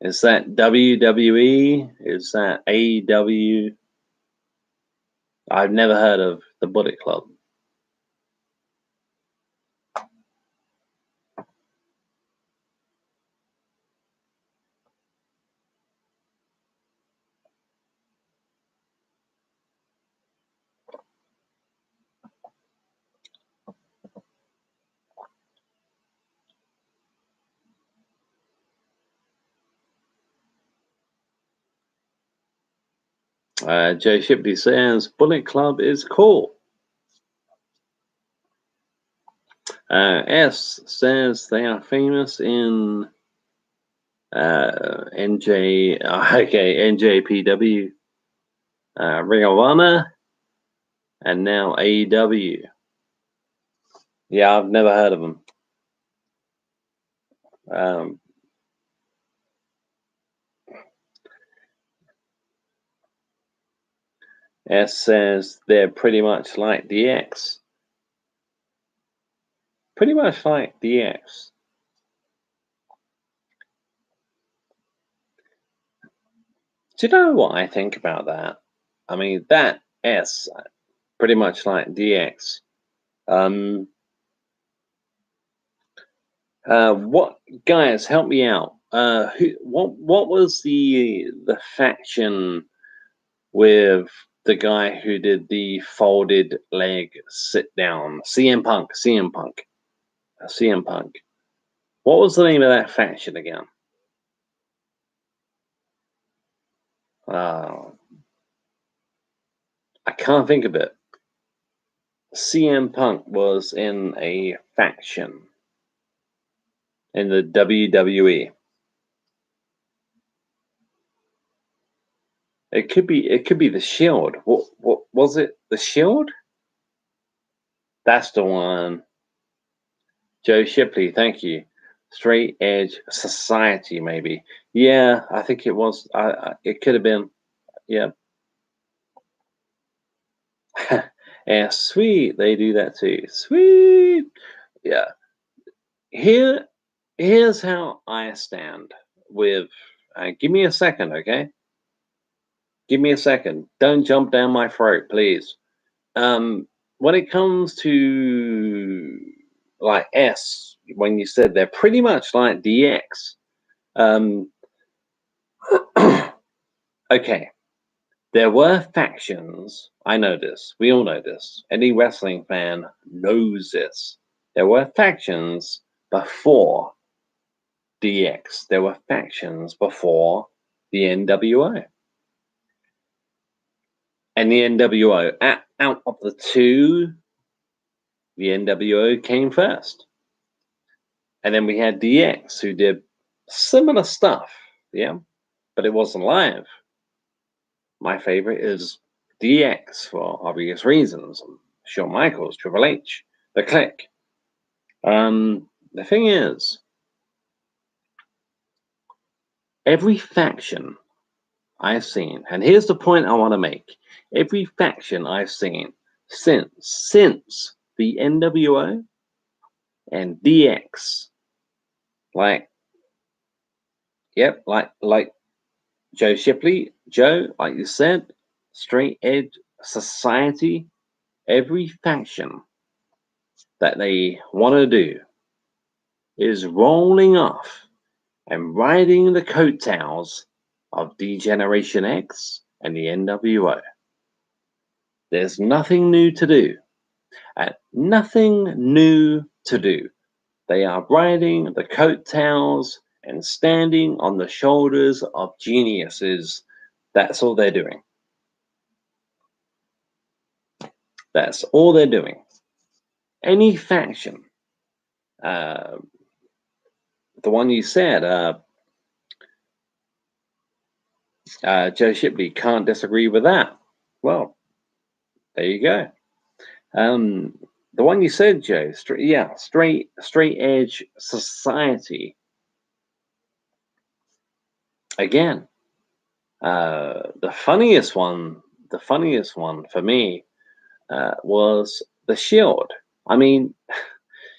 Is that WWE? Is that AEW? I've never heard of the Bullet Club. Joe Shipley says Bullet Club is cool. S says they are famous in NJPW, Ring of Honor, and now AEW. Yeah, I've never heard of them. S says they're pretty much like DX. Pretty much like DX. Do you know what I think about that? I mean, that S, pretty much like DX. What guys, help me out? What was the faction with the guy who did the folded leg sit down? CM Punk. What was the name of that faction again? I can't think of it. CM Punk was in a faction in the WWE. It could be the Shield. What was it? The Shield? That's the one. Joe Shipley, thank you. Straight Edge Society, maybe. Yeah, I think it was. It could have been. Yeah. Yeah, sweet. They do that too. Sweet. Yeah. Here's how I stand with. Give me a second, okay? Give me a second. Don't jump down my throat, please. When it comes to like S, when you said they're pretty much like DX, okay, there were factions. I know this. We all know this. Any wrestling fan knows this. There were factions before DX. There were factions before the NWO. And the NWO, out of the two, the NWO came first. And then we had DX, who did similar stuff, yeah, but it wasn't live. My favorite is DX for obvious reasons. Shawn Michaels, Triple H, The Click. The thing is, every faction I've seen, and here's the point I want to make: every faction I've seen since the NWO and DX, like Joe Shipley, Joe, like you said, Straight Edge Society, every faction that they want to do is rolling off and riding the coattails of D-Generation X and the NWO. There's nothing new to do. Nothing new to do. They are riding the coattails and standing on the shoulders of geniuses. That's all they're doing. That's all they're doing. Any faction, the one you said, Joe Shipley, can't disagree with that. Well, there you go. The one you said, Joe, straight Edge Society. Again, the funniest one for me was the Shield. I mean,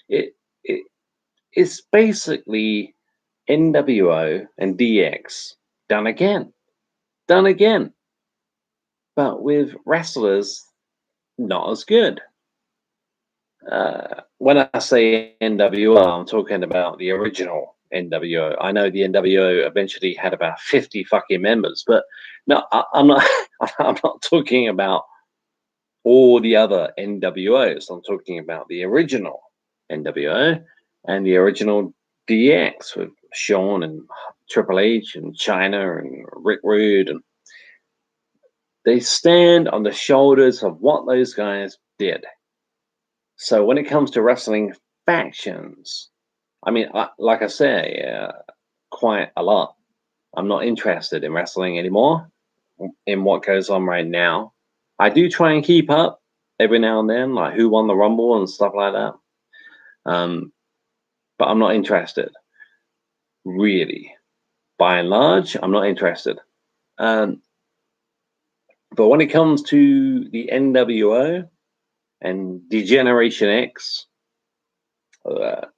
it's basically NWO and DX done again, but with wrestlers not as good. When I say NWO, I'm talking about the original NWO. I know the NWO eventually had about 50 fucking members, but no, I'm not. I'm not talking about all the other NWOs. I'm talking about the original NWO and the original DX with Shawn and Triple H and Chyna and Rick Rude, and they stand on the shoulders of what those guys did. So when it comes to wrestling factions, I mean, like I say, quite a lot. I'm not interested in wrestling anymore, in what goes on right now. I do try and keep up every now and then, like who won the Rumble and stuff like that. But I'm not interested, really. By and large, I'm not interested. But when it comes to the NWO and Degeneration X,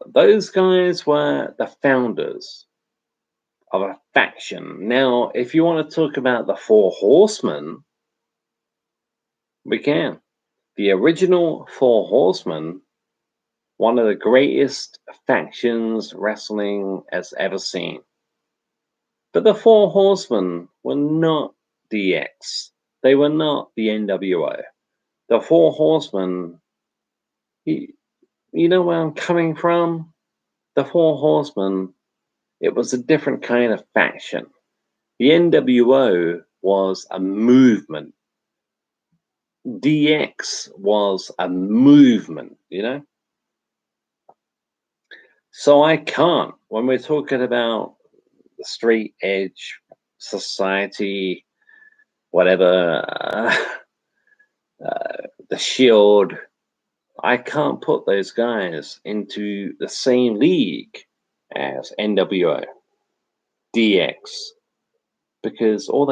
those guys were the founders of a faction. Now, if you want to talk about the Four Horsemen, we can. The original Four Horsemen, one of the greatest factions wrestling has ever seen. But the Four Horsemen were not DX. They were not the NWO. The Four Horsemen, you know where I'm coming from? The Four Horsemen, it was a different kind of faction. The NWO was a movement. DX was a movement, you know? So I can't, when we're talking about the straight edge society, whatever, the Shield, I can't put those guys into the same league as NWO, DX, because all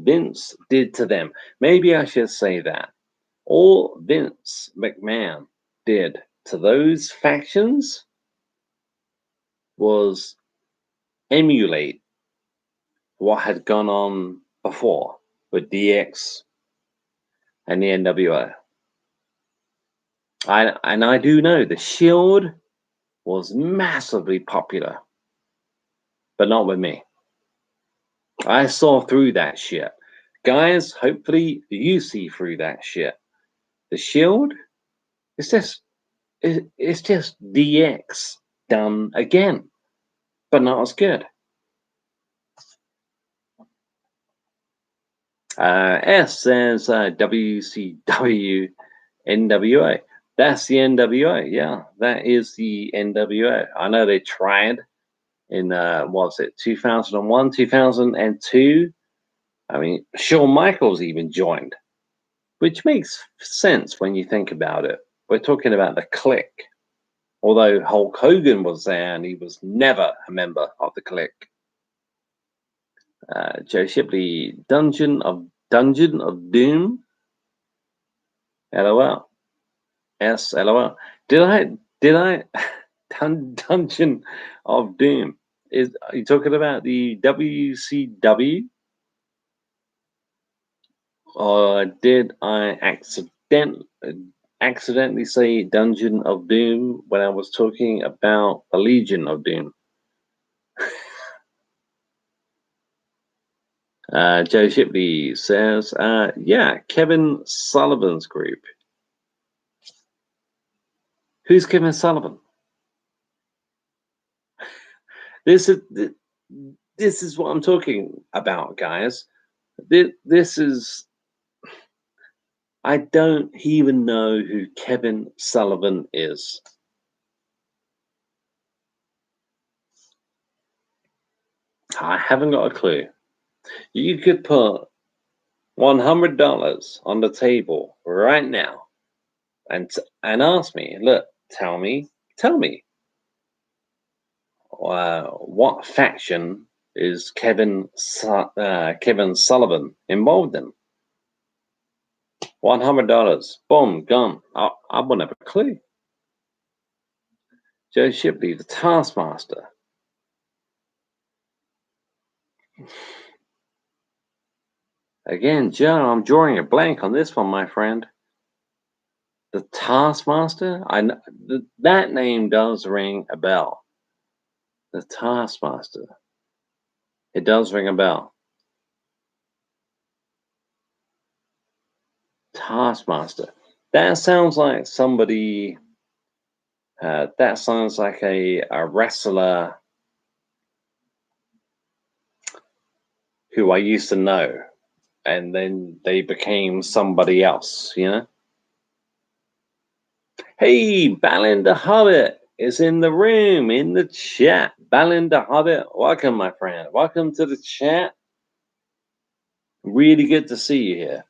Vince did to them, maybe I should say that, all Vince McMahon did to those factions was emulate what had gone on before with DX and the NWO. I do know the Shield was massively popular, but not with me. I saw through that shit. Guys, hopefully you see through that shit. The Shield, it's just DX done again, but not as good. S says WCW NWA. That's the NWA. Yeah, that is the NWA. I know they tried in what was it, 2001, 2002. I mean, Shawn Michaels even joined, which makes sense when you think about it. We're talking about the Click. Although Hulk Hogan was there and he was never a member of the Click. Joe Shipley, Dungeon of Doom. LOL. Yes, LOL. Did I Dungeon of Doom? Are you talking about the WCW? Or did I accidentally say Dungeon of Doom when I was talking about the Legion of Doom? Joe Shipley says, yeah, Kevin Sullivan's group. Who's Kevin Sullivan? This is what I'm talking about, guys. This is, I don't even know who Kevin Sullivan is. I haven't got a clue. You could put $100 on the table right now and ask me, look, tell me, what faction is Kevin Sullivan involved in? $100, boom, gone. I wouldn't have a clue. Joe Shipley, the Taskmaster. Again, Joe, I'm drawing a blank on this one, my friend. The Taskmaster? That name does ring a bell. The Taskmaster. It does ring a bell. Taskmaster. That sounds like somebody. That sounds like a wrestler. who I used to know, and then they became somebody else, you know? Hey, Balin the Hobbit is in the room, in the chat. Balin the Hobbit, welcome, my friend. Welcome to the chat. Really good to see you here.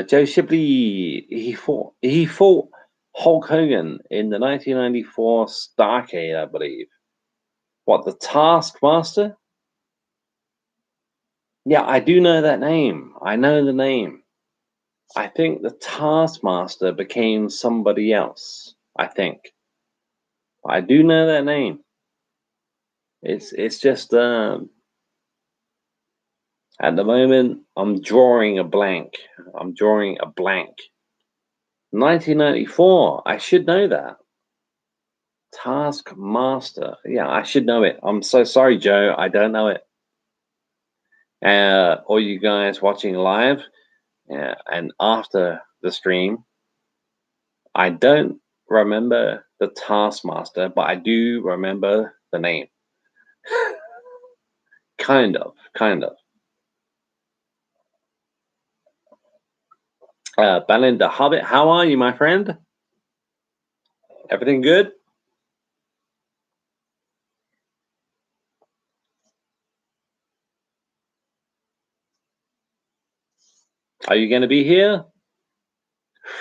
Joe Shipley, he fought Hulk Hogan in the 1994 Starrcade, I believe. What, the Taskmaster? Yeah, I do know that name. I know the name. I think the Taskmaster became somebody else. I think. I do know that name. It's just at the moment I'm drawing a blank. I'm drawing a blank. 1994. I should know that. Taskmaster. Yeah, I should know it. I'm so sorry, Joe. I don't know it. All you guys watching live and after the stream, I don't remember the Taskmaster, but I do remember the name. Kind of. Balin the Hobbit, how are you, my friend? Everything good? Are you going to be here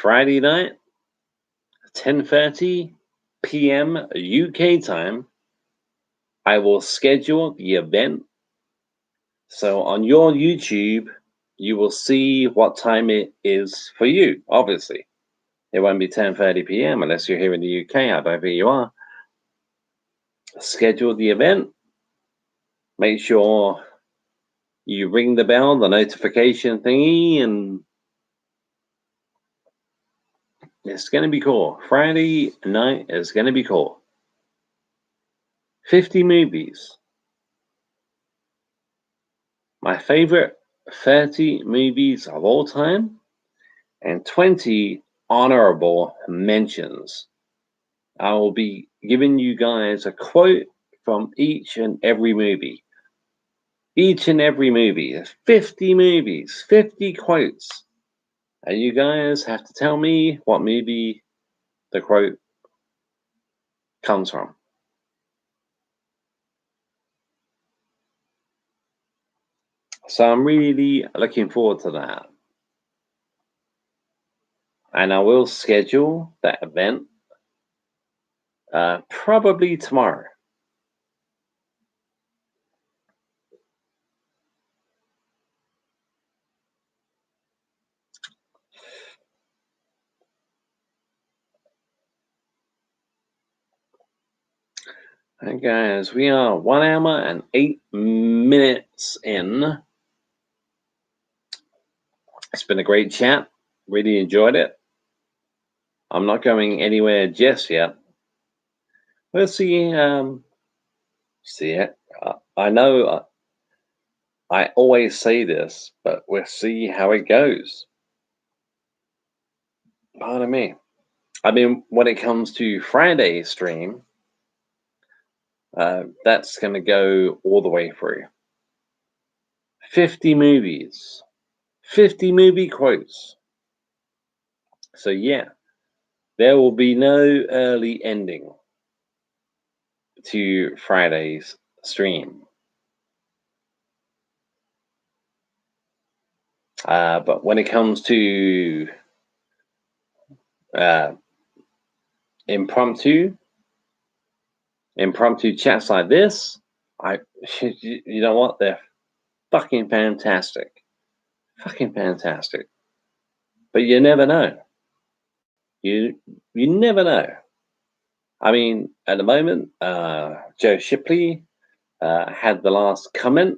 Friday night, 10:30 p.m. UK time? I will schedule the event. So on your YouTube, you will see what time it is for you, obviously. It won't be 10:30 p.m. unless you're here in the UK. I don't think you are. Schedule the event. Make sure you ring the bell, the notification thingy, and it's going to be cool. Friday night is going to be cool. 50 movies. My favorite 30 movies of all time, and 20 honorable mentions. I will be giving you guys a quote from each and every movie. Each and every movie. 50 movies, 50 quotes. And you guys have to tell me what movie the quote comes from. So I'm really looking forward to that. And I will schedule that event probably tomorrow. And guys, we are 1 hour and 8 minutes in. It's been a great chat. Really enjoyed it. I'm not going anywhere just yet. We'll see. See it. I know I always say this, but we'll see how it goes. Pardon me. I mean, when it comes to Friday's stream, that's going to go all the way through. 50 movies, 50 movie quotes. So, yeah, there will be no early ending to Friday's stream. But when it comes to impromptu chats like this, you know what? They're fucking fantastic. Fucking fantastic. But you never know. You never know. I mean, at the moment, Joe Shipley had the last comment,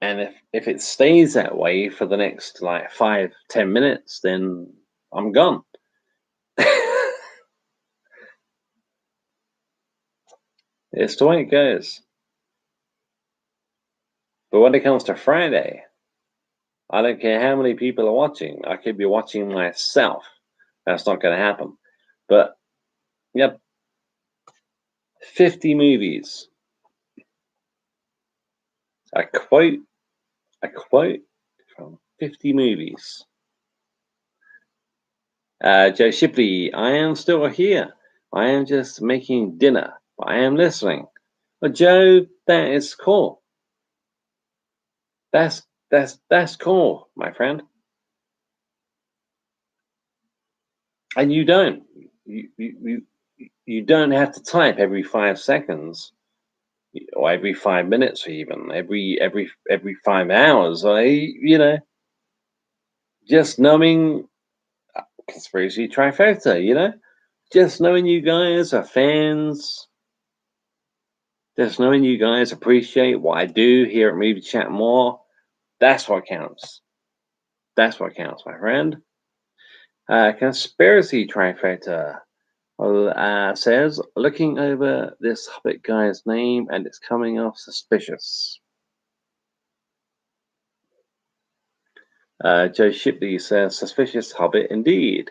and if it stays that way for the next like 5-10 minutes, then I'm gone. It's the way it goes. But when it comes to Friday, I don't care how many people are watching. I could be watching myself. That's not going to happen. But, yep, 50 movies. A quote from 50 movies. Joe Shipley, I am still here. I am just making dinner, but I am listening. Well, Joe, that is cool. That's cool, my friend. And you don't have to type every 5 seconds or every 5 minutes, or even every 5 hours. Just knowing conspiracy trifecta. Just knowing you guys are fans, just knowing you guys appreciate what I do here at Movie Chat More. That's what counts. That's what counts, my friend. Conspiracy trifecta says, looking over this Hobbit guy's name, and it's coming off suspicious. Joe Shipley says, suspicious Hobbit indeed.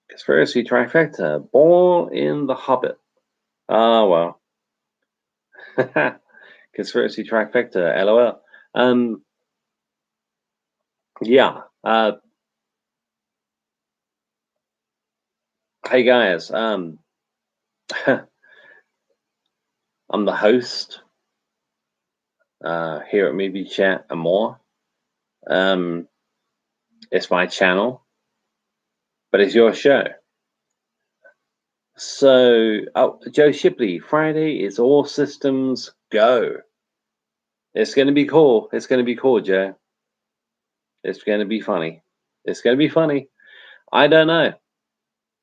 Conspiracy trifecta, born in the Hobbit. Well. Conspiracy trifecta, LOL. Yeah. Hey guys. I'm the host here at Movie Chat and More. It's my channel, but it's your show. So, Joe Shipley, Friday is all systems go. It's going to be cool. It's going to be cool, Joe. It's going to be funny. It's going to be funny. I don't know.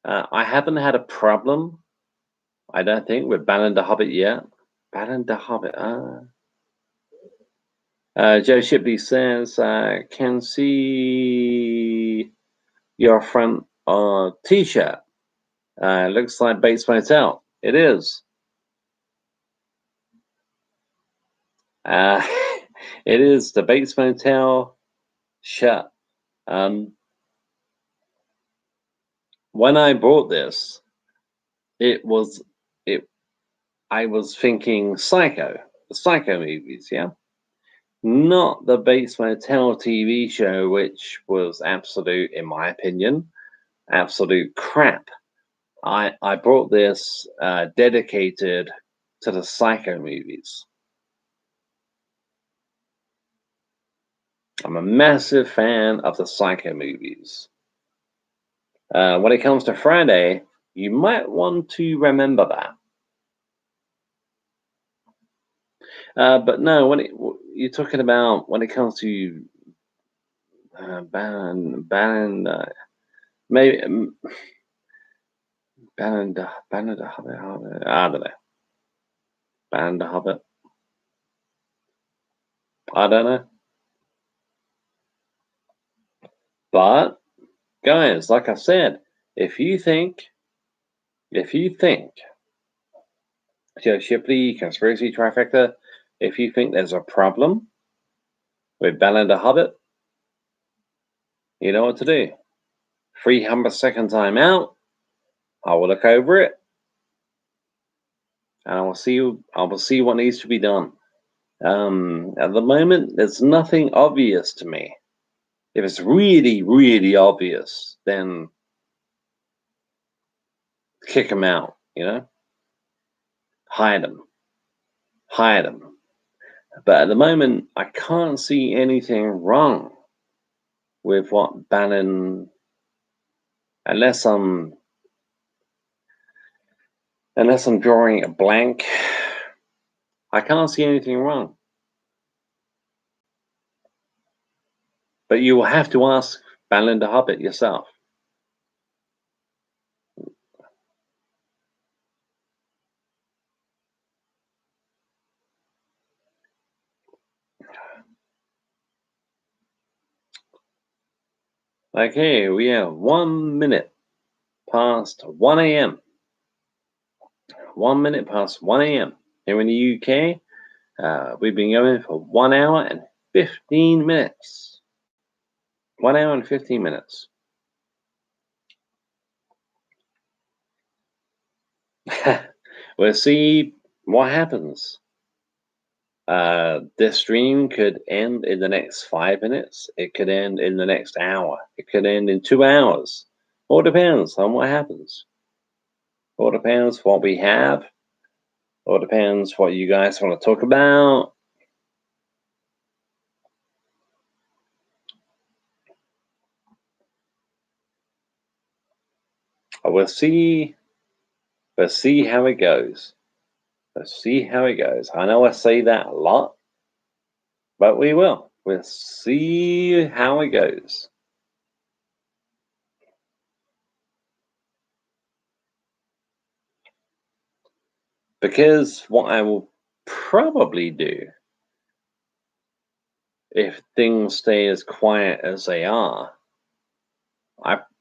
I haven't had a problem, I don't think, with Bannon the Hobbit yet. Bannon the Hobbit. Joe Shipley says, can see your front t-shirt. Looks like Bates Motel. It is. It is the Bates Motel shirt. When I bought this, I was thinking Psycho, the Psycho movies, yeah? Not the Bates Motel TV show, which was absolute, in my opinion, absolute crap. I brought this dedicated to the Psycho movies. I'm a massive fan of the Psycho movies. When it comes to Friday, you might want to remember that. But no, you're talking about when it comes to maybe Bannon the Hobbit. I don't know. Bannon the Hobbit. I don't know. But guys, like I said, if you think Joe Shipley, conspiracy trifecta, if you think there's a problem with Bannon the Hobbit, you know what to do. 300-second time out. I will look over it, and I will see what needs to be done. At the moment, there's nothing obvious to me. If it's really, really obvious, then kick them out. Hide them. But at the moment, I can't see anything wrong with what Bannon, unless I'm drawing a blank. I can't see anything wrong. But you will have to ask Bannon the Hobbit yourself. Okay, we have 1 minute past 1 a.m. 1 minute past 1 a.m. here in the UK. We've been going for 1 hour and 15 minutes. 1 hour and 15 minutes. We'll see what happens. This stream could end in the next 5 minutes. It could end in the next hour. It could end in 2 hours. All depends on what happens. All depends what we have. All depends what you guys want to talk about. We'll see. We'll see how it goes. We'll see how it goes. I know I say that a lot, but we will. We'll see how it goes. Because what I will probably do, if things stay as quiet as they are,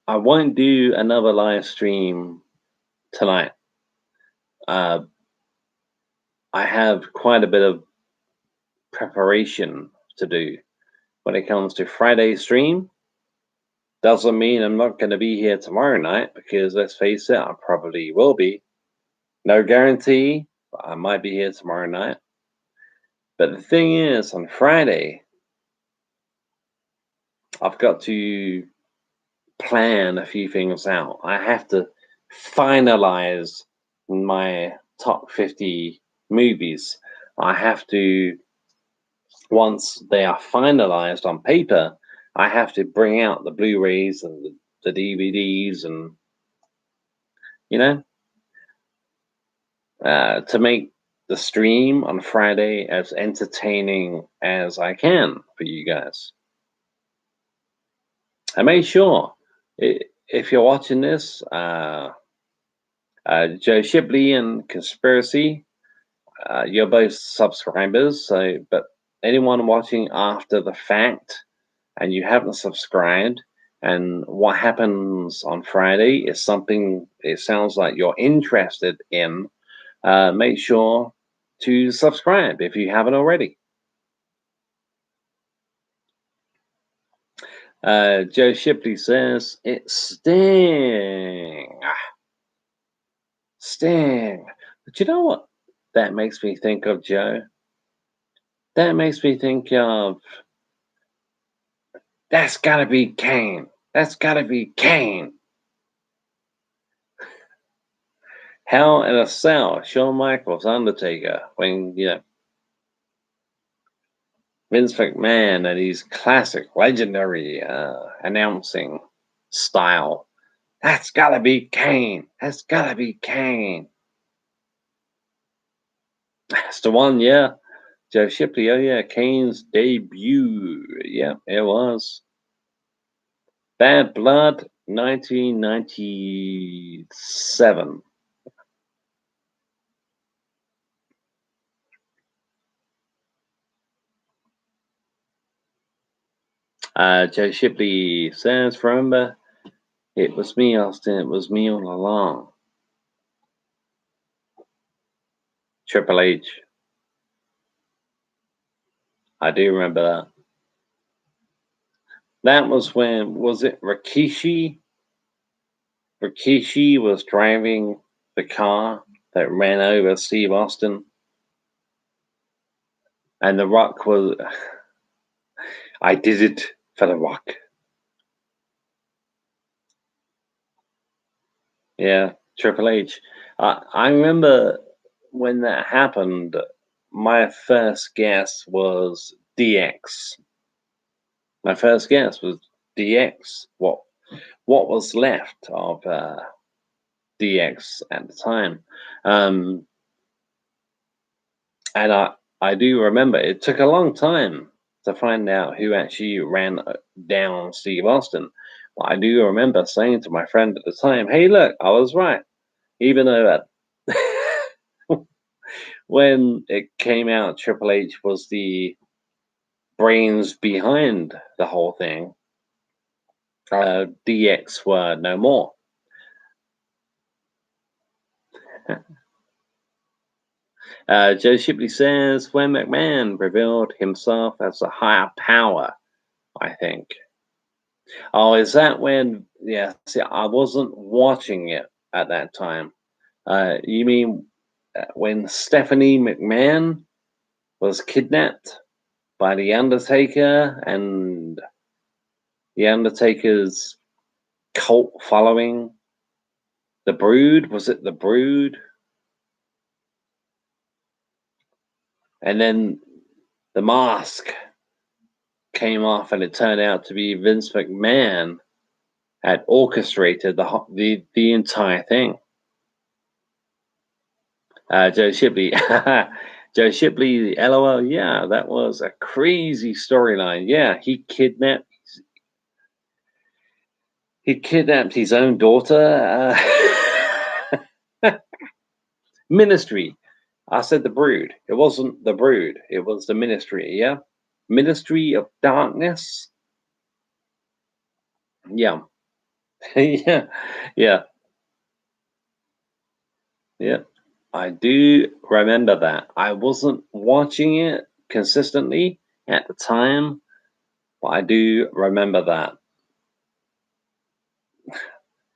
I won't do another live stream tonight. I have quite a bit of preparation to do when it comes to Friday stream. Doesn't mean I'm not going to be here tomorrow night, because let's face it, I probably will be. No guarantee, but I might be here tomorrow night. But the thing is, on Friday, I've got to plan a few things out. I have to finalize my top 50 movies. I have to, once they are finalized on paper, I have to bring out the Blu-rays and the DVDs, and to make the stream on Friday as entertaining as I can for you guys. I made sure, if you're watching this, Joe Shipley and Conspiracy, you're both subscribers. But anyone watching after the fact and you haven't subscribed, and what happens on Friday is something it sounds like you're interested in, make sure to subscribe if you haven't already. Joe Shipley says, it's Sting. Sting. But you know what that makes me think of, Joe? That makes me think of, that's gotta be Kane. That's gotta be Kane. Hell in a Cell, Shawn Michaels, Undertaker, when, Vince McMahon and his classic, legendary announcing style. That's gotta be Kane. That's gotta be Kane. That's the one, yeah. Joe Shipley, oh yeah, Kane's debut. Yeah, it was. Bad Blood, 1997. Joe Shipley says, remember, it was me, Austin. It was me all along. Triple H. I do remember that. That was when, was it Rikishi? Rikishi was driving the car that ran over Steve Austin. And The Rock was, I did it for The Rock. Yeah, Triple H. I remember when that happened, my first guess was DX. My first guess was DX. What was left of DX at the time? And I do remember it took a long time to find out who actually ran down Steve Austin. But I do remember saying to my friend at the time, "Hey, look, I was right." Even though when it came out, Triple H was the brains behind the whole thing. DX were no more. Joe Shipley says, when McMahon revealed himself as a higher power, I think. Oh, is that when? Yeah, see, I wasn't watching it at that time. You mean when Stephanie McMahon was kidnapped by the Undertaker and the Undertaker's cult following. The Brood, was it the Brood? And then the mask came off, and it turned out to be Vince McMahon had orchestrated the entire thing. Joe Shipley, Joe Shipley, LOL. Yeah, that was a crazy storyline. Yeah, he kidnapped his own daughter. Ministry. I said the Brood. It wasn't the Brood. It was the Ministry. Yeah, Ministry of Darkness. Yeah, yeah, yeah, yeah. I do remember that. I wasn't watching it consistently at the time, but I do remember that.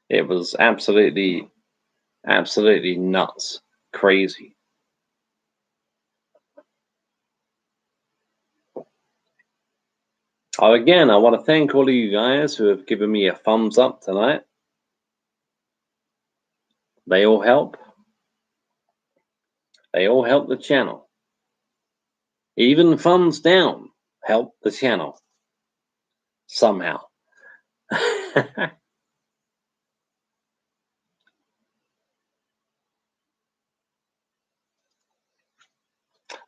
It was absolutely nuts, crazy. Oh, again, I want to thank all of you guys who have given me a thumbs up tonight. They all help. They all help the channel. Even thumbs down help the channel somehow.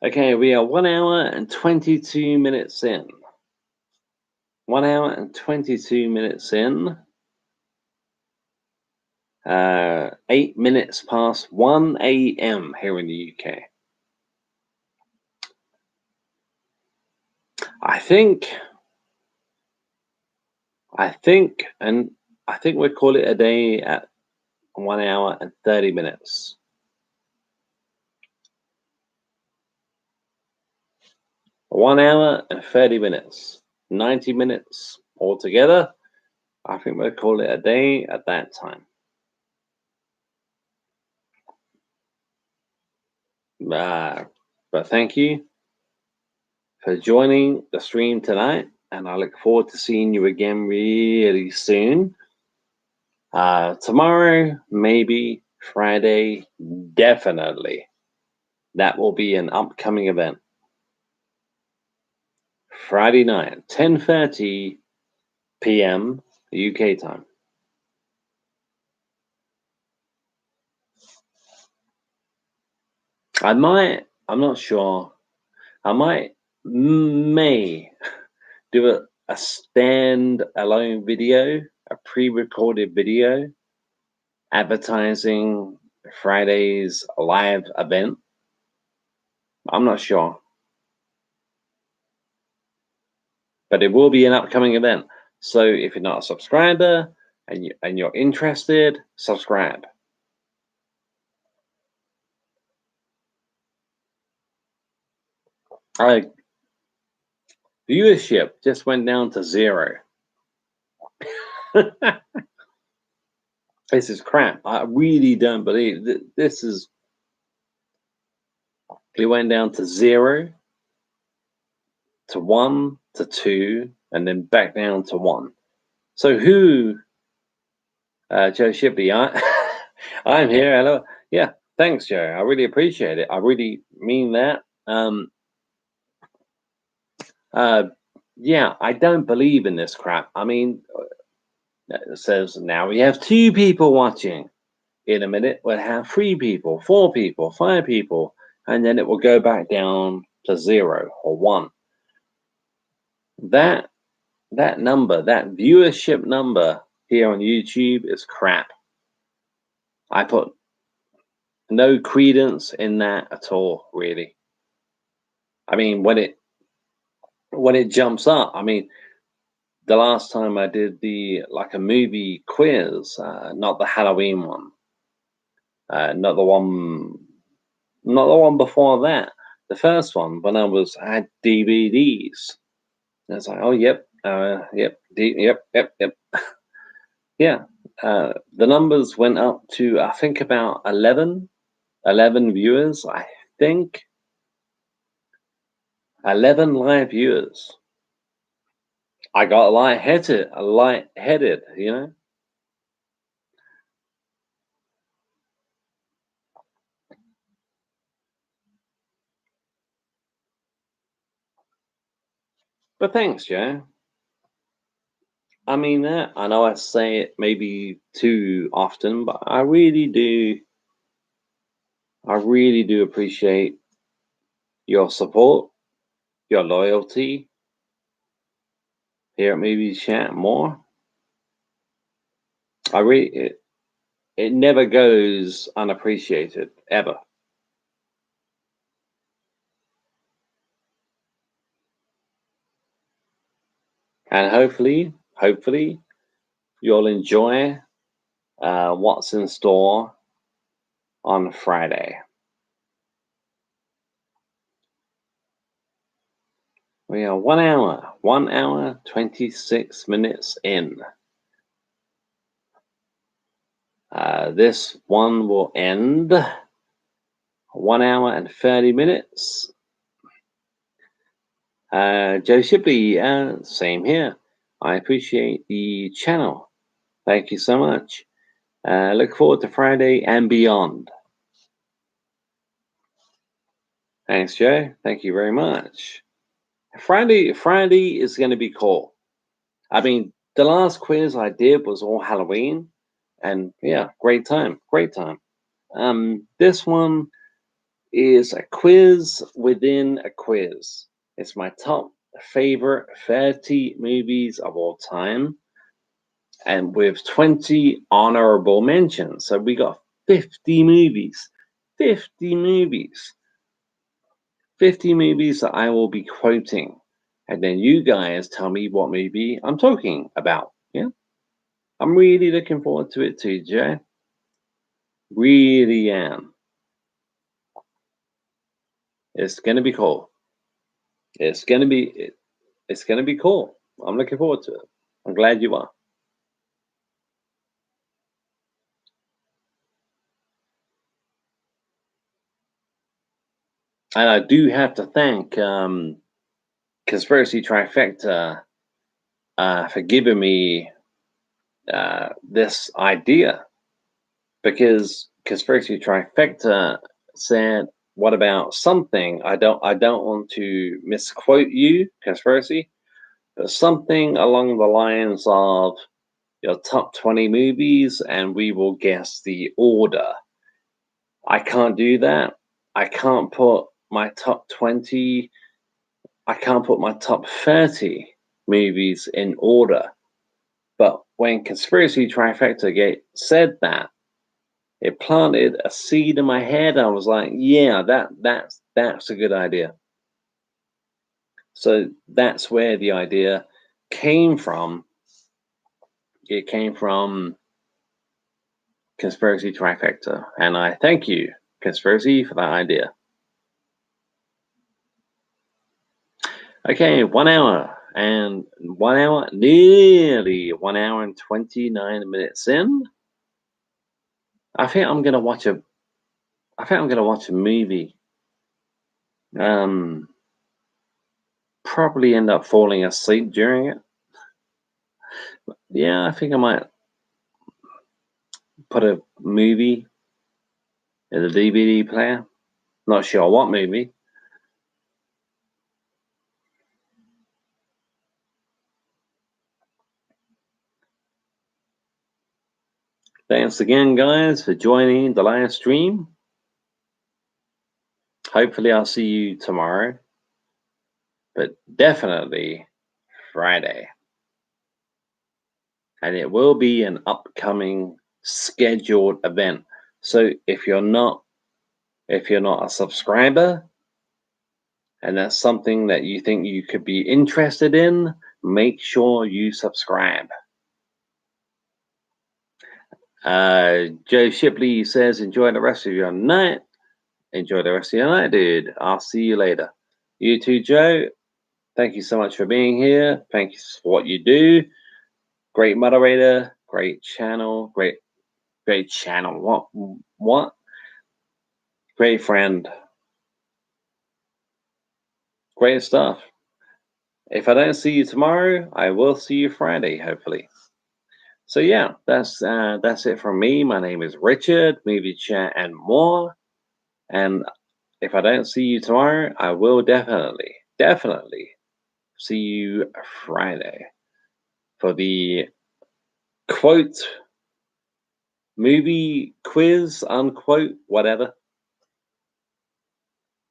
Okay, we are 1 hour and 22 minutes in. 1 hour and 22 minutes in. 8 minutes past 1 a.m. here in the UK. I think we'll call it a day at 1 hour and 30 minutes. 1 hour and 30 minutes. 90 minutes altogether. I think we'll call it a day at that time. But thank you for joining the stream tonight, and I look forward to seeing you again really soon. Tomorrow, maybe Friday, definitely. That will be an upcoming event. Friday night, 10:30 p.m. UK time. I'm not sure. I may do a stand-alone video, a pre-recorded video, advertising Friday's live event. I'm not sure. But it will be an upcoming event. So if you're not a subscriber and you're interested, subscribe. Viewership just went down to 0. This is crap. I really don't believe this is. It went down to 0, to 1, to 2, and then back down to 1. So who? Joe Shipley, I'm here. Hello. Yeah, thanks, Joe. I really appreciate it. I really mean that. Yeah, I don't believe in this crap. I mean, it says now we have 2 people watching. In a minute, we'll have 3 people, 4 people, 5 people, and then it will go back down to 0 or 1. That number, that viewership number here on YouTube is crap. I put no credence in that at all, really. I mean, when it jumps up, I mean, the last time I did a movie quiz, not the Halloween one, not the one before that, the first one when I had DVDs. And it's like, oh yep, yep, yep. Yeah, the numbers went up to I think about 11 viewers, I think. 11 live viewers. I got lightheaded, you know? But thanks, Joe. I mean, I know I say it maybe too often, but I really do appreciate your support, your loyalty here at Movie Chat more. It never goes unappreciated, ever. And hopefully, you'll enjoy what's in store on Friday. We are 1 hour, 26 minutes in. This one will end 1 hour and 30 minutes. Joe Shipley, same here. I appreciate the channel. Thank you so much. Look forward to Friday and beyond. Thanks, Joe. Thank you very much. Friday is going to be cool. I mean, the last quiz I did was all Halloween, and yeah, great time. This one is a quiz within a quiz. It's my top favorite 30 movies of all time, and with 20 honorable mentions. So we got 50 movies. 50 movies. 50 movies that I will be quoting. And then you guys tell me what movie I'm talking about. Yeah. I'm really looking forward to it too, Jay. Really am. It's gonna be cool. It's gonna be it's gonna be cool. I'm looking forward to it. I'm glad you are. And I do have to thank Conspiracy Trifecta for giving me this idea, because Conspiracy Trifecta said, "What about something?" I don't want to misquote you, Conspiracy, but something along the lines of your top 20 movies, and we will guess the order. I can't do that. I can't put my top 20. I can't put my top 30 movies in order. But when Conspiracy Trifecta said that, it planted a seed in my head. I was like, yeah, that's a good idea. So that's where the idea came from. It came from Conspiracy Trifecta, and I thank you, Conspiracy, for that idea. Okay, 1 hour, nearly 1 hour and 29 minutes in. I think I'm gonna watch a movie. Probably end up falling asleep during it. Yeah, I think I might put a movie in the DVD player. Not sure what movie. Thanks again, guys, for joining the live stream. Hopefully, I'll see you tomorrow, but definitely Friday. And it will be an upcoming scheduled event. So if you're not a subscriber and that's something that you think you could be interested in, make sure you subscribe. Joe Shipley says, enjoy the rest of your night. Enjoy the rest of your night, dude. I'll see you later. You too, Joe. Thank you so much for being here. Thank you for what you do. Great moderator, great channel, great channel. What? Great friend. Great stuff. If I don't see you tomorrow, I will see you Friday, hopefully. So yeah, that's it from me. My name is Richard, movie chat and more. And if I don't see you tomorrow, I will definitely see you Friday for the quote movie quiz, unquote, whatever.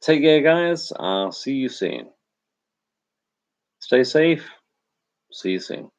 Take care, guys. I'll see you soon. Stay safe. See you soon.